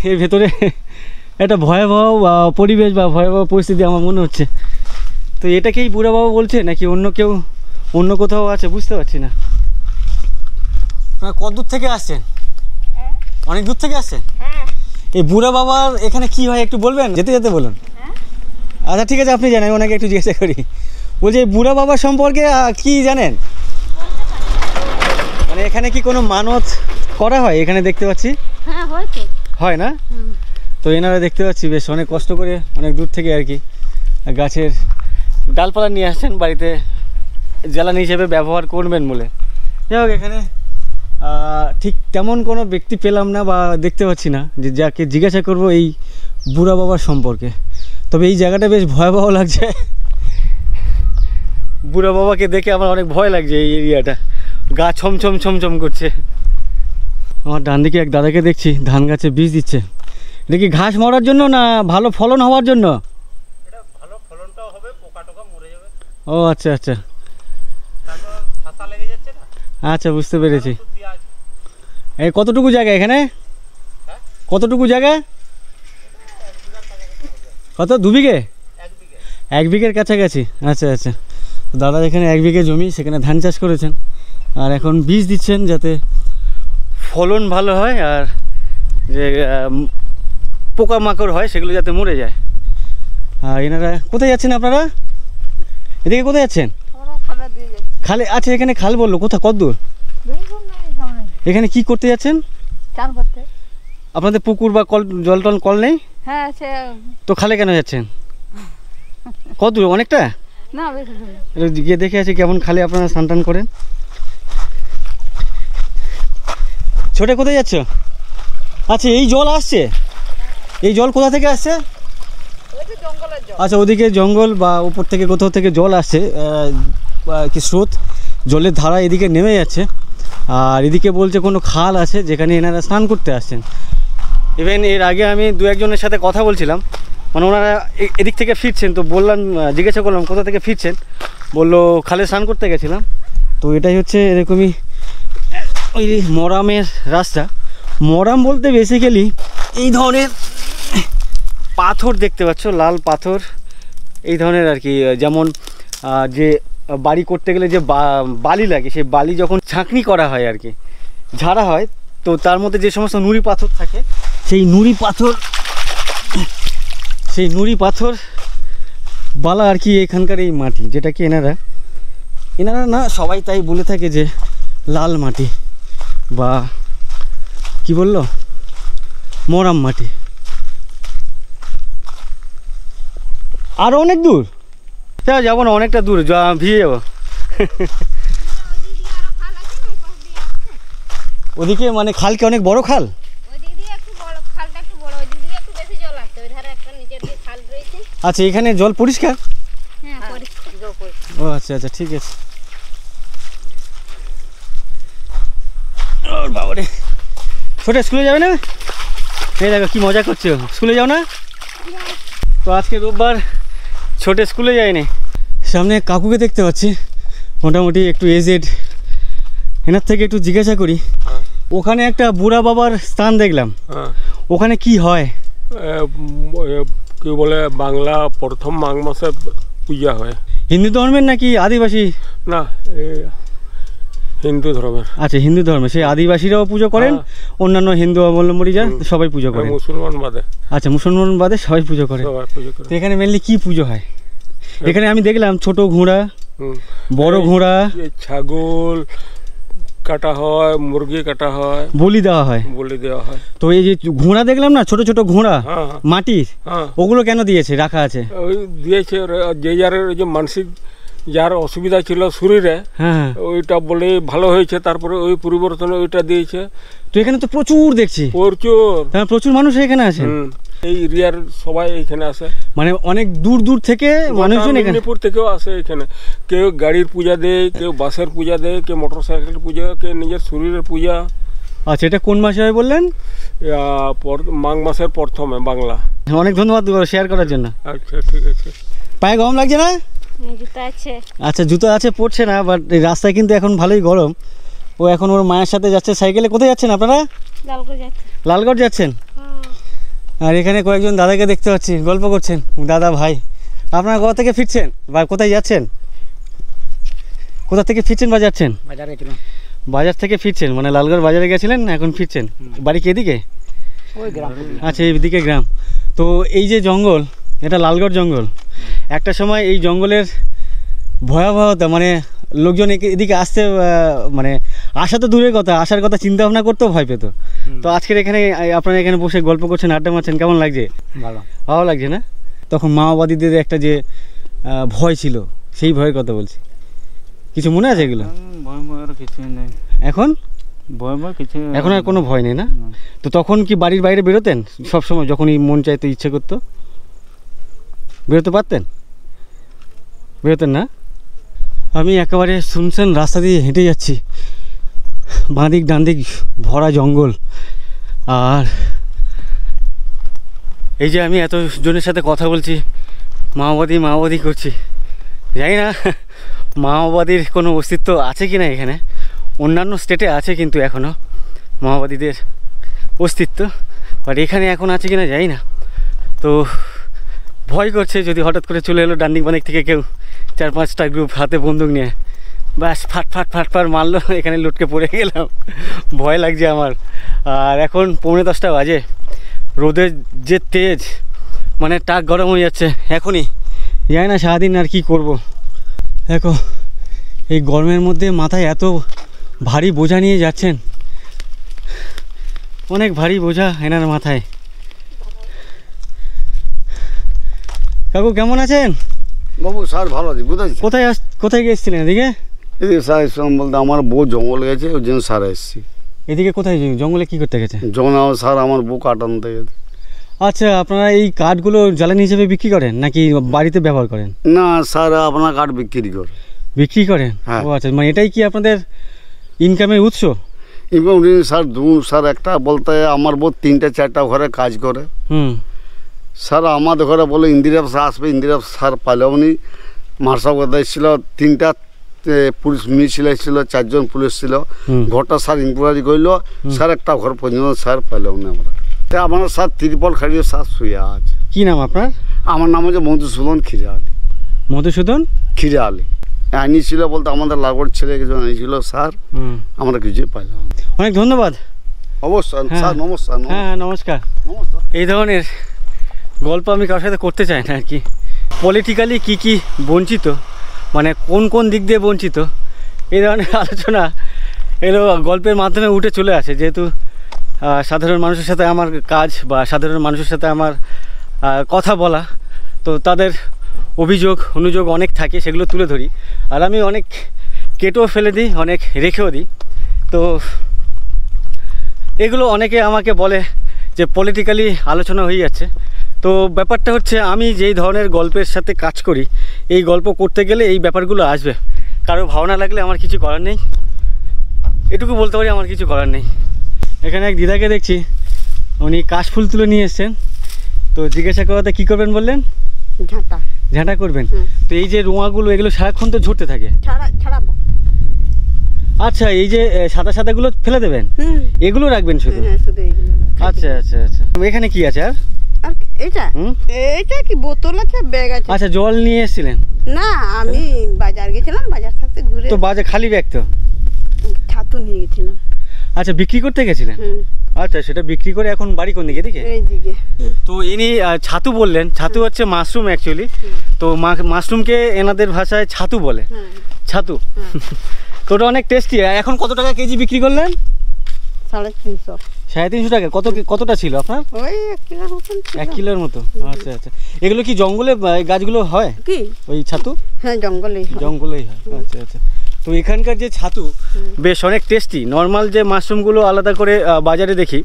এর ভেতরে একটা ভয়াবহ পরিবেশ বা ভয়াবহ পরিস্থিতি আমার মনে হচ্ছে। তো এটাকেই বুড়া বাবা বলছে নাকি অন্য কেউ অন্য কোথাও আছে, বুঝতে পারছি না। আপনারা কত দূর থেকে আসছেন? অনেক দূর থেকে আসছেন? এই বুড়া বাবার এখানে কি হয় একটু বলবেন? যেতে যেতে বলুন। আচ্ছা ঠিক আছে, আপনি জানেন, ওনাকে একটু জিজ্ঞাসা করি। বলছি এই বুড়া বাবার সম্পর্কে কি জানেন? মানে এখানে কি কোনো মানত করা হয়? এখানে দেখতে পাচ্ছি। হ্যাঁ, হয় না? তো এনারা দেখতে পাচ্ছি বেশ অনেক কষ্ট করে অনেক দূর থেকে আর কি গাছের ডালপালা নিয়ে আসছেন বাড়িতে জ্বালানি হিসেবে ব্যবহার করবেন বলে। যাই হোক, এখানে ঠিক তেমন কোনো ব্যক্তি পেলাম না বা দেখতে পাচ্ছি না যে যাকে জিজ্ঞাসা করব এই বুড়া বাবার সম্পর্কে। তবে এই জায়গাটা বেশ ভয়াবহ লাগছে। বুড়া বাবাকে দেখে আমার অনেক ভয় লাগছে। এই এরিয়াটা গা ছমছম ছমছম করছে। আমার ডান দিকে এক দাদাকে দেখছি ধান গাছে বীজ দিচ্ছে। এটা কি ঘাস মরার জন্য না ভালো ফলন হওয়ার জন্য? ও আচ্ছা আচ্ছা আচ্ছা, বুঝতে পেরেছি। এই কতটুকু জায়গা এখানে? কতটুকু জায়গা? কত? 2 বিঘে? 1 বিঘের কাছাকাছি। আচ্ছা আচ্ছা, দাদা এখানে 1 বিঘে জমি, সেখানে ধান চাষ করেছেন আর এখন বীজ দিচ্ছেন যাতে ফলন ভালো হয় আর যে পোকামাকড় হয় সেগুলো যাতে মরে যায়। আর এনারা কোথায় যাচ্ছেন আপনারা? এদিকে কোথায় যাচ্ছেন? খালে আচ্ছা, এখানে খাল বললো, কোথায়, কত দূর? এখানে কি করতে যাচ্ছেন? চান করতে। আপনাদের পুকুর বা কল, জল টল কল নেই? হ্যাঁ সে তো খালে কেন যাচ্ছেন? কত দূর? অনেকটা? না বেশি দূর না। গিয়ে দেখে আছে কেমন খালে আপনারা স্নান টান করেন। ছোটে কোথায় যাচ্ছ? আচ্ছা, এই জল আসছে, এই জল কোথা থেকে আসছে? আচ্ছা, ওদিকে জঙ্গল বা উপর থেকে কোথাও থেকে জল আসছে, কি স্রোত, জলের ধারা এদিকে নেমে যাচ্ছে। আর এদিকে বলছে কোনো খাল আছে যেখানে এনারা স্নান করতে আসছেন। ইভেন এর আগে আমি দু একজনের সাথে কথা বলছিলাম, মানে ওনারা এদিক থেকে ফিরছেন, তো বললাম, জিজ্ঞাসা করলাম কোথা থেকে ফিরছেন, বললো খালে স্নান করতে গেছিলাম। তো এটাই হচ্ছে এরকমই ওই মরামের রাস্তা। মরাম বলতে বেসিক্যালি এই ধরনের পাথর দেখতে পাচ্ছ, লাল পাথর, এই ধরনের আর কি, যেমন যে বাড়ি করতে গেলে যে বালি লাগে, সেই বালি যখন ছাঁকনি করা হয় আর কি, ঝাড়া হয়, তো তার মধ্যে যে সমস্ত নুড়ি পাথর থাকে, সেই নুড়ি পাথর বালা আর কি এখানকার এই মাটি, যেটাকে এনারা না সবাই তাই বলে থাকে যে লাল মাটি বা কি বললো, মরাম মাটি। আরও অনেক দূর যাবো না, অনেকটা দূর ভিজে যাবো। ওদিকে মানে খাল কি অনেক বড় খাল? আচ্ছা, এখানে জল পরিষ্কার? ও আচ্ছা আচ্ছা, ঠিক আছে। বাবারে, ছোট স্কুলে যাবে না? এই দেখো কি মজা করছো, স্কুলে যাও না? তো আজকে রোববার, ছোট স্কুলে যায়নি। সামনে কাকুকে দেখতে পাচ্ছি, মোটামুটি একটু এজেড, এনার থেকে একটু জিজ্ঞাসা করি। ওখানে একটা বুড়া বাবার স্থান দেখলাম, ওখানে কি হয়? কি বলে, বাংলা প্রথম মাঘ মাসে পূজা হয়। হিন্দু ধর্মের নাকি আদিবাসী? না, হিন্দু ধর্মের। আচ্ছা, হিন্দু ধর্মের। সেই আদিবাসীরাও পুজো করেন, অন্যান্য হিন্দু অবলম্বী যা সবাই পুজো করে। মুসলমান বাদে। আচ্ছা, মুসলমান বাদে সবাই পুজো করে। তো এখানে মেনলি কি পুজো হয়? এখানে আমি দেখলাম ছোট ঘোড়া, বড় ঘোড়া, ছাগল কাটা হয়, মুরগি কাটা হয়, বলি দেওয়া হয়। তো এই যে ঘোড়া দেখলাম না, ছোট ছোট ঘোড়া মাটির, ওগুলো কেন দিয়েছে, রাখা আছে? ওই দিয়েছে যে যার যে মানসিক, যার অসুবিধা ছিল শরীরে, ওইটা বলে ভালো হয়েছে, তারপরে ওই পরিবর্তনে ওইটা দিয়েছে। তো এখানে তো প্রচুর দেখছি, প্রচুর মানুষ এখানে আছে। এই এরিয়ার সবাই এখানে আসে, মানে অনেক দূর দূর থেকে মানুষজন, মেদিনীপুর থেকেও আসে এখানে। কেউ গাড়ির পূজা দেয়, কেউ বাসের পূজা দেয়, কেউ মোটরসাইকেলের পূজা, কেউ নিজের শরীরের পূজা। আচ্ছা, এটা কোন মাসে হয় বললেন? মাঘ মাসের প্রথমে, বাংলা। অনেক ধন্যবাদ শেয়ার করার জন্য। আচ্ছা, ঠিক আছে। পায়ে গরম লাগছে না? জুতো আছে। আচ্ছা, জুতো আছে, পড়ছে না, বাট রাস্তায় কিন্তু এখন ভালোই গরম। ও এখন ওর মায়ের সাথে যাচ্ছে সাইকেলে। কোথায় যাচ্ছেন আপনারা? লালগড় যাচ্ছেন। আর এখানে কয়েকজন দাদাকে দেখতে পাচ্ছি, গল্প করছেন, দাদা ভাই। আপনারা কোথা থেকে ফিরছেন বা কোথায় যাচ্ছেন? কোথা থেকে ফিরছেন বা যাচ্ছেন? বাজার থেকে ফিরছেন, মানে লালগড় বাজারে গেছিলেন, এখন ফিরছেন। বাড়ি কি এদিকে? আচ্ছা, এইদিকে গ্রাম। তো এই যে জঙ্গল, এটা লালগড় জঙ্গল। একটা সময় এই জঙ্গলের ভয়াবহতা, মানে লোকজন এদিকে আসতে, মানে আসা তো দূরের কথা, আসার কথা চিন্তা ভাবনা করতেও ভয় পেত। তো আজকের এখানে আপনারা এখানে বসে গল্প করছেন, আড্ডা মারছেন, কেমন লাগছে? ভালো লাগছে না? তখন মাওবাদীদের একটা যে ভয় ছিল, সেই ভয়ের কথা বলছি। কিছু মনে আছে এগুলো? কিছুই নেই এখন, কিছু এখন আর কোনো ভয় নেই না? তো তখন কি বাড়ির বাইরে বেরোতেন সবসময়, যখনই মন চাইতো, ইচ্ছে করতো বেরোতে পারতেন? বেরোতেন না? আমি একেবারে শুনছেন রাস্তা দিয়ে হেঁটে যাচ্ছি, বাঁদিক ডানদিক ভরা জঙ্গল। আর এই যে আমি এতজনের সাথে কথা বলছি, মাওবাদী করছি, জানি না মাওবাদীর কোনো অস্তিত্ব আছে কি না এখানে। অন্যান্য স্টেটে আছে কিন্তু এখনও মাওবাদীদের অস্তিত্ব, বাট এখানে এখন আছে কি না জানি না। তো ভয় করছে, যদি হঠাৎ করে চলে এলো ডান্ডিক বাঁদিক থেকে কেউ, 4-5টা গ্রুপ হাতে বন্দুক নিয়ে, ব্যাস ফাট মারলো, এখানে লুটকে পড়ে গেলাম। ভয় লাগছে আমার। আর এখন 9:45 বাজে, রোদের যে তেজ, মানে টাক গরম হয়ে যাচ্ছে এখনই, জানি না সারাদিন আর কি করব। দেখো এই গরমের মধ্যে মাথায় এত ভারী বোঝা নিয়ে যাচ্ছেন, অনেক ভারী বোঝা এনার মাথায়। কাকু কেমন আছেন? বাবু স্যার ভালো আছি। কোথায় গিয়েছিলেন? এদিকে এদিকে স্যার এসছিলাম বলতে আমার বউ জঙ্গল গেছে, ওই জন্য স্যার এসেছি। এদিকে কোথায় জঙ্গলে কি করতে গেছে? জঙ্গল স্যার আমার বউ কাঠ আনতে গেছে। আচ্ছা, আপনারা এই কাঠগুলো জ্বালানি হিসেবে বিক্রি করেন নাকি বাড়িতে ব্যবহার করেন? না স্যার আপনার কাঠ বিক্রি করে। বিক্রি করেন? হ্যাঁ। ও আচ্ছা, মানে এটাই কি আপনাদের ইনকামের উৎস? এবং স্যার স্যার একটা বলতে আমার বউ 3-4টা ঘরে কাজ করে। স্যার আমাদের ঘরে বলে ইন্দিরা স্যার আসবে, ইন্দিরা স্যার পাইলেও নি। মার্শাল কথা এসেছিল, 3টা পুলিশ মিছিল এসেছিল, 4জন পুলিশ ছিল। ঘরটা স্যার ইনকোয়ারি করল, স্যার একটা ঘর পর্যন্ত স্যার পাইলেও না আমরা। আমার স্যার ত্রিপল খাড়িয়ে স্যার শুয়ে আছে। কি নাম আপনার? আমার নাম হচ্ছে মধুসূদন খিরে আলী। মধুসূদন খিরে আলী আইনি ছিল বলতে আমাদের লাগোর ছেলে কিছু আনিছিল স্যার, আমরা কিছুই পাইলাম। অনেক ধন্যবাদ। অবশ্যই স্যার, নমস্কার। হ্যাঁ নমস্কার। এই ধরনের গল্প আমি কারোর সাথে করতে চাই না আর কি। পলিটিক্যালি কি বঞ্চিত, মানে কোন দিক দিয়ে বঞ্চিত, এই ধরনের আলোচনা এগুলো গল্পের মাধ্যমে উঠে চলে আসে। যেহেতু সাধারণ মানুষের সাথে আমার কাজ বা সাধারণ মানুষের সাথে আমার কথা বলা, তো তাদের অনুযোগ অনেক থাকে, সেগুলো তুলে ধরি। আর আমি অনেক কেটেও ফেলে দিই, অনেক রেখেও দিই। তো এগুলো অনেকে আমাকে বলে যে পলিটিক্যালি আলোচনা হয়ে যাচ্ছে। তো ব্যাপারটা হচ্ছে, আমি যেই ধরনের গল্পের সাথে কাজ করি, এই গল্প করতে গেলে এই ব্যাপারগুলো আসবে। কারো ভাবনা লাগলে আমার কিছু করার নেই, এটুকু বলতে পারি, আমার কিছু করার নেই। এখানে এক দিদাকে দেখছি, উনি কাশফুল তুলে নিয়ে এসছেন। তো জিজ্ঞাসা করাতে কী করবেন বললেন? ঝাঁটা করবেন। তো এই যে রোঁয়াগুলো, এগুলো সারাক্ষণ তো ঝরতে থাকে। ছাড়াবো। আচ্ছা, এই যে সাদাগুলো ফেলে দেবেন, এগুলো রাখবেন শুধু? আচ্ছা। এখানে কি আছে আর? এটা কি বোতল আছে, ব্যাগ আছে। আচ্ছা, জল নিয়ে এসেছিলেন? না, আমি বাজার গেছিলাম, বাজার থাকতে ঘুরে। তো বাজার খালি ব্যাগ তো? ছাতু নিয়ে গেছিলাম। আচ্ছা, বিক্রি করতে গেছিলেন? আচ্ছা, সেটা বিক্রি করে এখন বাড়ি কোন দিকে? এদিকে? এইদিকে। তো ইনি ছাতু বললেন, ছাতু হচ্ছে মাশরুম অ্যাকচুয়ালি। তো মাশরুমকে এনাদের ভাষায় ছাতু বলে। ছাতু। তো ওটা অনেক টেস্টি। এখন কত টাকা কেজি বিক্রি করলেন? 350। 350 টাকা। কতটা ছিল আপনার? ওই 1 কিলোর মতো। আচ্ছা। এগুলো কি জঙ্গলে গাছগুলো হয় কি ওই ছাতু? হ্যাঁ, জঙ্গলেই হয়। আচ্ছা। তো এখানকার যে ছাতু বেশ অনেক টেস্টি। নর্মাল যে মাশরুমগুলো আলাদা করে বাজারে দেখি,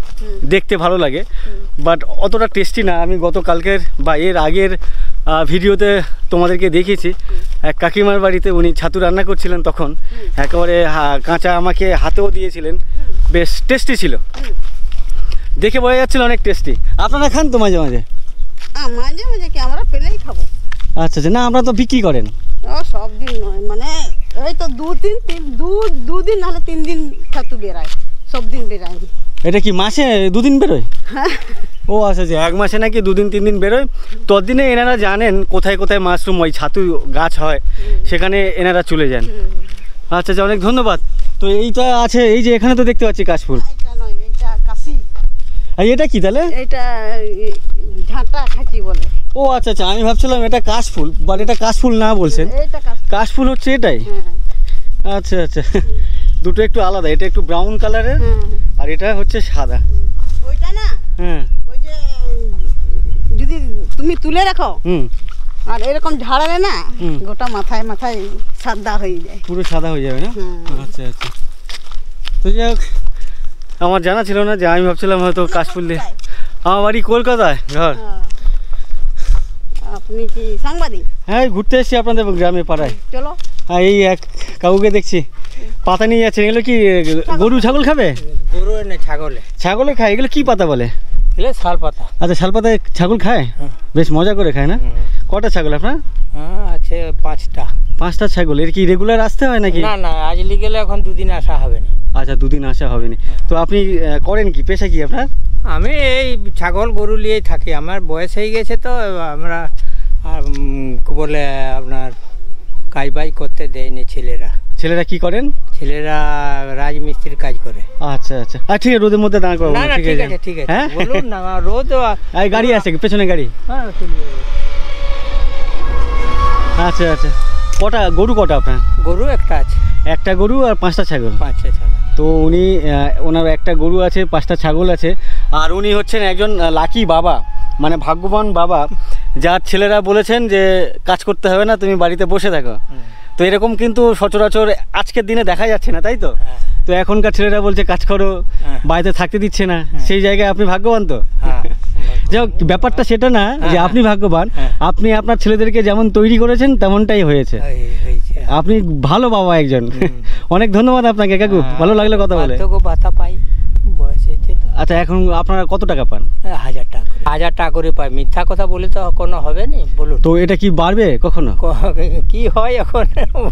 দেখতে ভালো লাগে, বাট অতটা টেস্টি না। আমি গতকালকের বা এর আগের ভিডিওতে তোমাদেরকে দেখিয়েছি, এক কাকিমার বাড়িতে উনি ছাতু রান্না করছিলেন, তখন একেবারে কাঁচা আমাকে হাতেও দিয়েছিলেন, বেশ টেস্টি ছিল, দেখে বোঝা যাচ্ছিল অনেক টেস্টি। আপনারা খান তো মাঝে মাঝে? মাঝে কি, আমরা পেলেই খাবো। আচ্ছা, না আপনারা তো বিক্রি করেন? সব দিন নয়, মানে এই তো 2-3 নাহলে 3 দিন ছাতু বেরায়, সব দিন বেরায়। এটা কি মাসে 2 দিন বেরোয়? ও আচ্ছা, 1 মাসে নাকি 2-3 দিন বেরোয়। ততদিনে এনারা জানেন কোথায় মাশরুম ওই ছাতু গাছ হয়, সেখানে এনারা চলে যান। আচ্ছা, অনেক ধন্যবাদ। তো এইটা আছে, এই যে এখানে তো দেখতে পাচ্ছি কাশফুল। আর এটা কি তাহলে? এটা ঝাঁটা খাঁচি বলে। ও আচ্ছা, আমি ভাবছিলাম এটা কাশফুল, বাট এটা কাশফুল না বলছেন। কাশফুল হচ্ছে এটাই? আচ্ছা। দুটো একটু আলাদা, এটা একটু ব্রাউন কালারের আর এটা হচ্ছে সাদা। ওইটা না, ওই যে যদি তুমি তুলে রাখো আর এরকম ঝাড়ালে না, গোটা মাথায় সাদা হয়ে যায়, পুরো সাদা হয়ে যাবে না? আচ্ছা। তো যাই হোক, আমার জানা ছিল না, যে আমি ভাবছিলাম হয়তো কাশফুল দিয়ে। আমার বাড়ি কলকাতায়, ঘর। আপনি কি সাংবাদিক? হ্যাঁ, ঘুরতে এসেছি আপনাদের গ্রামে, পাড়ায়। চলো। হ্যাঁ, এই এক কাউকে দেখছি পাতা নিয়ে যাচ্ছে। এগুলো কি গরু ছাগল খাবে? গরু না, ছাগলে খায়। এগুলো কি পাতা বলে? শাল পাতা। আচ্ছা, শাল পাতায় ছাগল খায়? বেশ মজা করে খায় না? কটা ছাগল আপনার? আছে 5টা। 5টা ছাগল। এর কি রেগুলার আসতে হয় নাকি? না, আজ গেলে এখন 2 দিন আসা হবে না। আচ্ছা, 2 দিন আসা হবে না। তো আপনি করেন কি, পেশা কি আপনার? আমি এই ছাগল গরু নিয়েই থাকি। আমার বয়স হয়ে গেছে, তো আমরা বলে আপনার কাজ বাজ করতে দেয়নি ছেলেরা। ছেলেরা কি করেন? ছেলেরা রাজমিস্ত্রির কাজ করে। আচ্ছা আচ্ছা, আর ঠিক আছে, রোদের মধ্যে দাঁড় করবো না না, ঠিক আছে ঠিক আছে, হ্যাঁ বলুন না, রোদ এই গাড়ি আছে পেছনে গাড়ি। হ্যাঁ চলে যাবে। আচ্ছা আচ্ছা, কটা গরু কটা আপনার? গরু একটা আছে। একটা গরু আর 5টা ছাগল? 5টা ছাগল। তো উনি ওনার একটা গরু আছে, 5টা ছাগল আছে, আর উনি হচ্ছেন একজন লাকি বাবা, মানে ভাগ্যবান বাবা, যার ছেলেরা বলেছেন যে কাজ করতে হবে না, তুমি বাড়িতে বসে থাকো। তো এরকম কিন্তু সচরাচর আজকের দিনে দেখা যাচ্ছে না, তাই তো? তো এখনকার ছেলেরা বলছে কাজ করো, বাড়িতে থাকতে দিচ্ছে না, সেই জায়গায় আপনি ভাগ্যবান তো। যাই হোক, ব্যাপারটা সেটা না যে আপনি ভাগ্যবান, আপনি আপনার ছেলেদেরকে যেমন তৈরি করেছেন তেমনটাই হয়েছে। আপনি ভালো বাবা একজন। অনেক ধন্যবাদ আপনাকে কাকু, ভালো লাগলো কথা বলে। ভাতা পাই, বয়স হয়েছে তো। আচ্ছা, এখন আপনারা কত টাকা পান? 1000 টাকা করে। 1000 টাকা করে পাই। মিথ্যা কথা বলে তো কোনো হবে না, বলুন। তো এটা কি বাড়বে কখনো? কি হয় এখন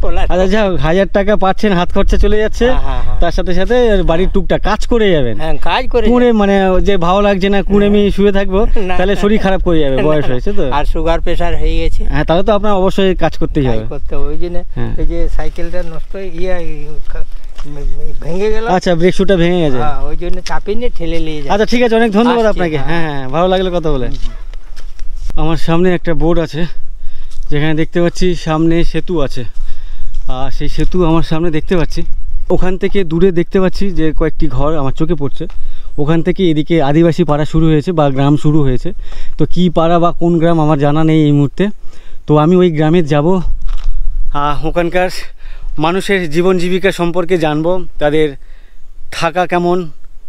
বলা। আচ্ছা যাই হোক, 1000 টাকা পাচ্ছেন, হাত খরচা চলে যাচ্ছে, তার সাথে সাথে বাড়ির টুকটাক কাজ করে যাবেন। হ্যাঁ, কাজ করে কুঁড়ে, মানে যে ভালো লাগছে না কুঁড়ে আমি শুয়ে থাকবো, তাহলে শরীর খারাপ করে যাবে, বয়স হয়েছে তো। আর সুগার প্রেশার হয়ে গেছে। হ্যাঁ, তাহলে তো আপনার অবশ্যই কাজ করতেই হবে। ওই জন্য এই যে সাইকেলটা নষ্ট ভেঙে গেল। আচ্ছা, ব্রেক শুটা ভেঙে গেছে, ওই জন্য চাপিয়ে নিয়ে ঠেলে নিয়ে যায়। আচ্ছা ঠিক আছে, অনেক ধন্যবাদ আপনাকে। হ্যাঁ হ্যাঁ, ভালো লাগলো কথা বলে। আমার সামনে একটা বোর্ড আছে, যেখানে দেখতে পাচ্ছি সামনে সেতু আছে, আর সেই সেতু আমার সামনে দেখতে পাচ্ছি। ওখান থেকে দূরে দেখতে পাচ্ছি যে কয়েকটি ঘর আমার চোখে পড়ছে। ওখান থেকে এদিকে আদিবাসী পাড়া শুরু হয়েছে বা গ্রাম শুরু হয়েছে। তো কী পাড়া বা কোন গ্রাম আমার জানা নেই এই মুহূর্তে। তো আমি ওই গ্রামে যাব, ওখানকার মানুষের জীবন জীবিকা সম্পর্কে জানবো, তাদের থাকা কেমন,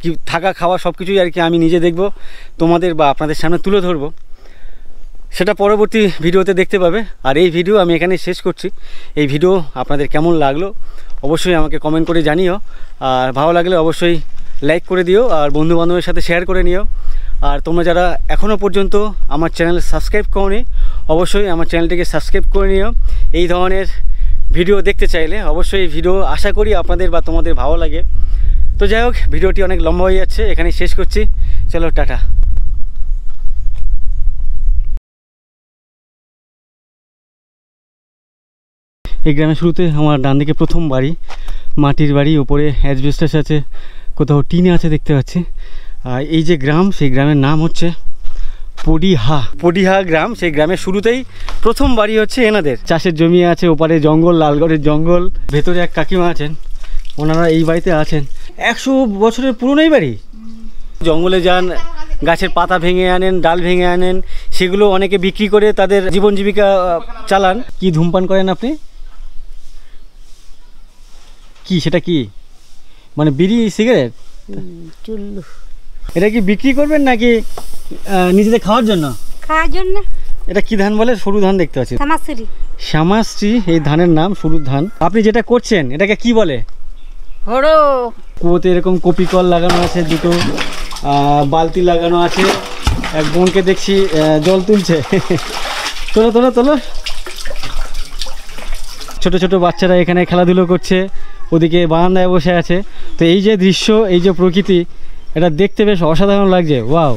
কি থাকা খাওয়া সব কিছুই আর কি আমি নিজে দেখব, তোমাদের বা আপনাদের সামনে তুলে ধরবো। সেটা পরবর্তী ভিডিওতে দেখতে পাবে। আর এই ভিডিও আমি এখানে শেষ করছি। এই ভিডিও আপনাদের কেমন লাগলো অবশ্যই আমাকে কমেন্ট করে জানিও, আর ভালো লাগলে অবশ্যই লাইক করে দিও, আর বন্ধুবান্ধবের সাথে শেয়ার করে নিও। আর তোমরা যারা এখনও পর্যন্ত আমার চ্যানেল সাবস্ক্রাইব করোনি, অবশ্যই আমার চ্যানেলটিকে সাবস্ক্রাইব করে নিও। এই ধরনের ভিডিও দেখতে চাইলে অবশ্যই এই ভিডিও আশা করি আপনাদের বা তোমাদের ভালো লাগে। তো যাই হোক, ভিডিওটি অনেক লম্বা হয়ে যাচ্ছে, এখানেই শেষ করছি। চলো, টাটা। এই গ্রামের শুরুতে আমার ডান দিকে প্রথম বাড়ি, মাটির বাড়ি, ওপরে অ্যাসবেস্টস আছে, কোথাও টিন আছে দেখতে পাচ্ছি। আর এই যে গ্রাম, সেই গ্রামের নাম হচ্ছে পডিহা গ্রাম। সেই গ্রামের শুরুতেই প্রথম বাড়ি হচ্ছে এনাদের। চাষের জমি আছে, ওপারে জঙ্গল, লালগড়ের জঙ্গল। ভেতরে এক কাকিমা আছেন, ওনারা এই বাড়িতে আছেন। 100 বছরের পুরনো এই বাড়ি। জঙ্গলে যান, গাছের পাতা ভেঙে আনেন, ডাল ভেঙে আনেন, সেগুলো অনেকে বিক্রি করে তাদের জীবন জীবিকা চালান। কি ধূমপান করেন আপনি? কি সেটা কি, মানে বিড়ি, সিগারেট? চুল্লু। এটা কি বিক্রি করবেন নাকি নিজেদের খাওয়ার জন্য? খাওয়ার জন্য। এটা কি ধান বলে? সরু ধান দেখতে পাচ্ছি। শ্যামাশ্রী। শ্যামাশ্রী, এই ধানের নাম সরু ধান। আপনি যেটা করছেন এটাকে কি বলে? হড়ো। কুয়োতে এরকম কপি কল লাগানো আছে, দুটো বালতি লাগানো আছে। এক বোনকে দেখছি জল তুলছে। তোলো তোলো তোলো। ছোট ছোট বাচ্চারা এখানে খেলাধুলো করছে, ওদিকে বারান্দায় বসে আছে। তো এই যে দৃশ্য, এই যে প্রকৃতি, এটা দেখতে বেশ অসাধারণ লাগছে। ওয়াও।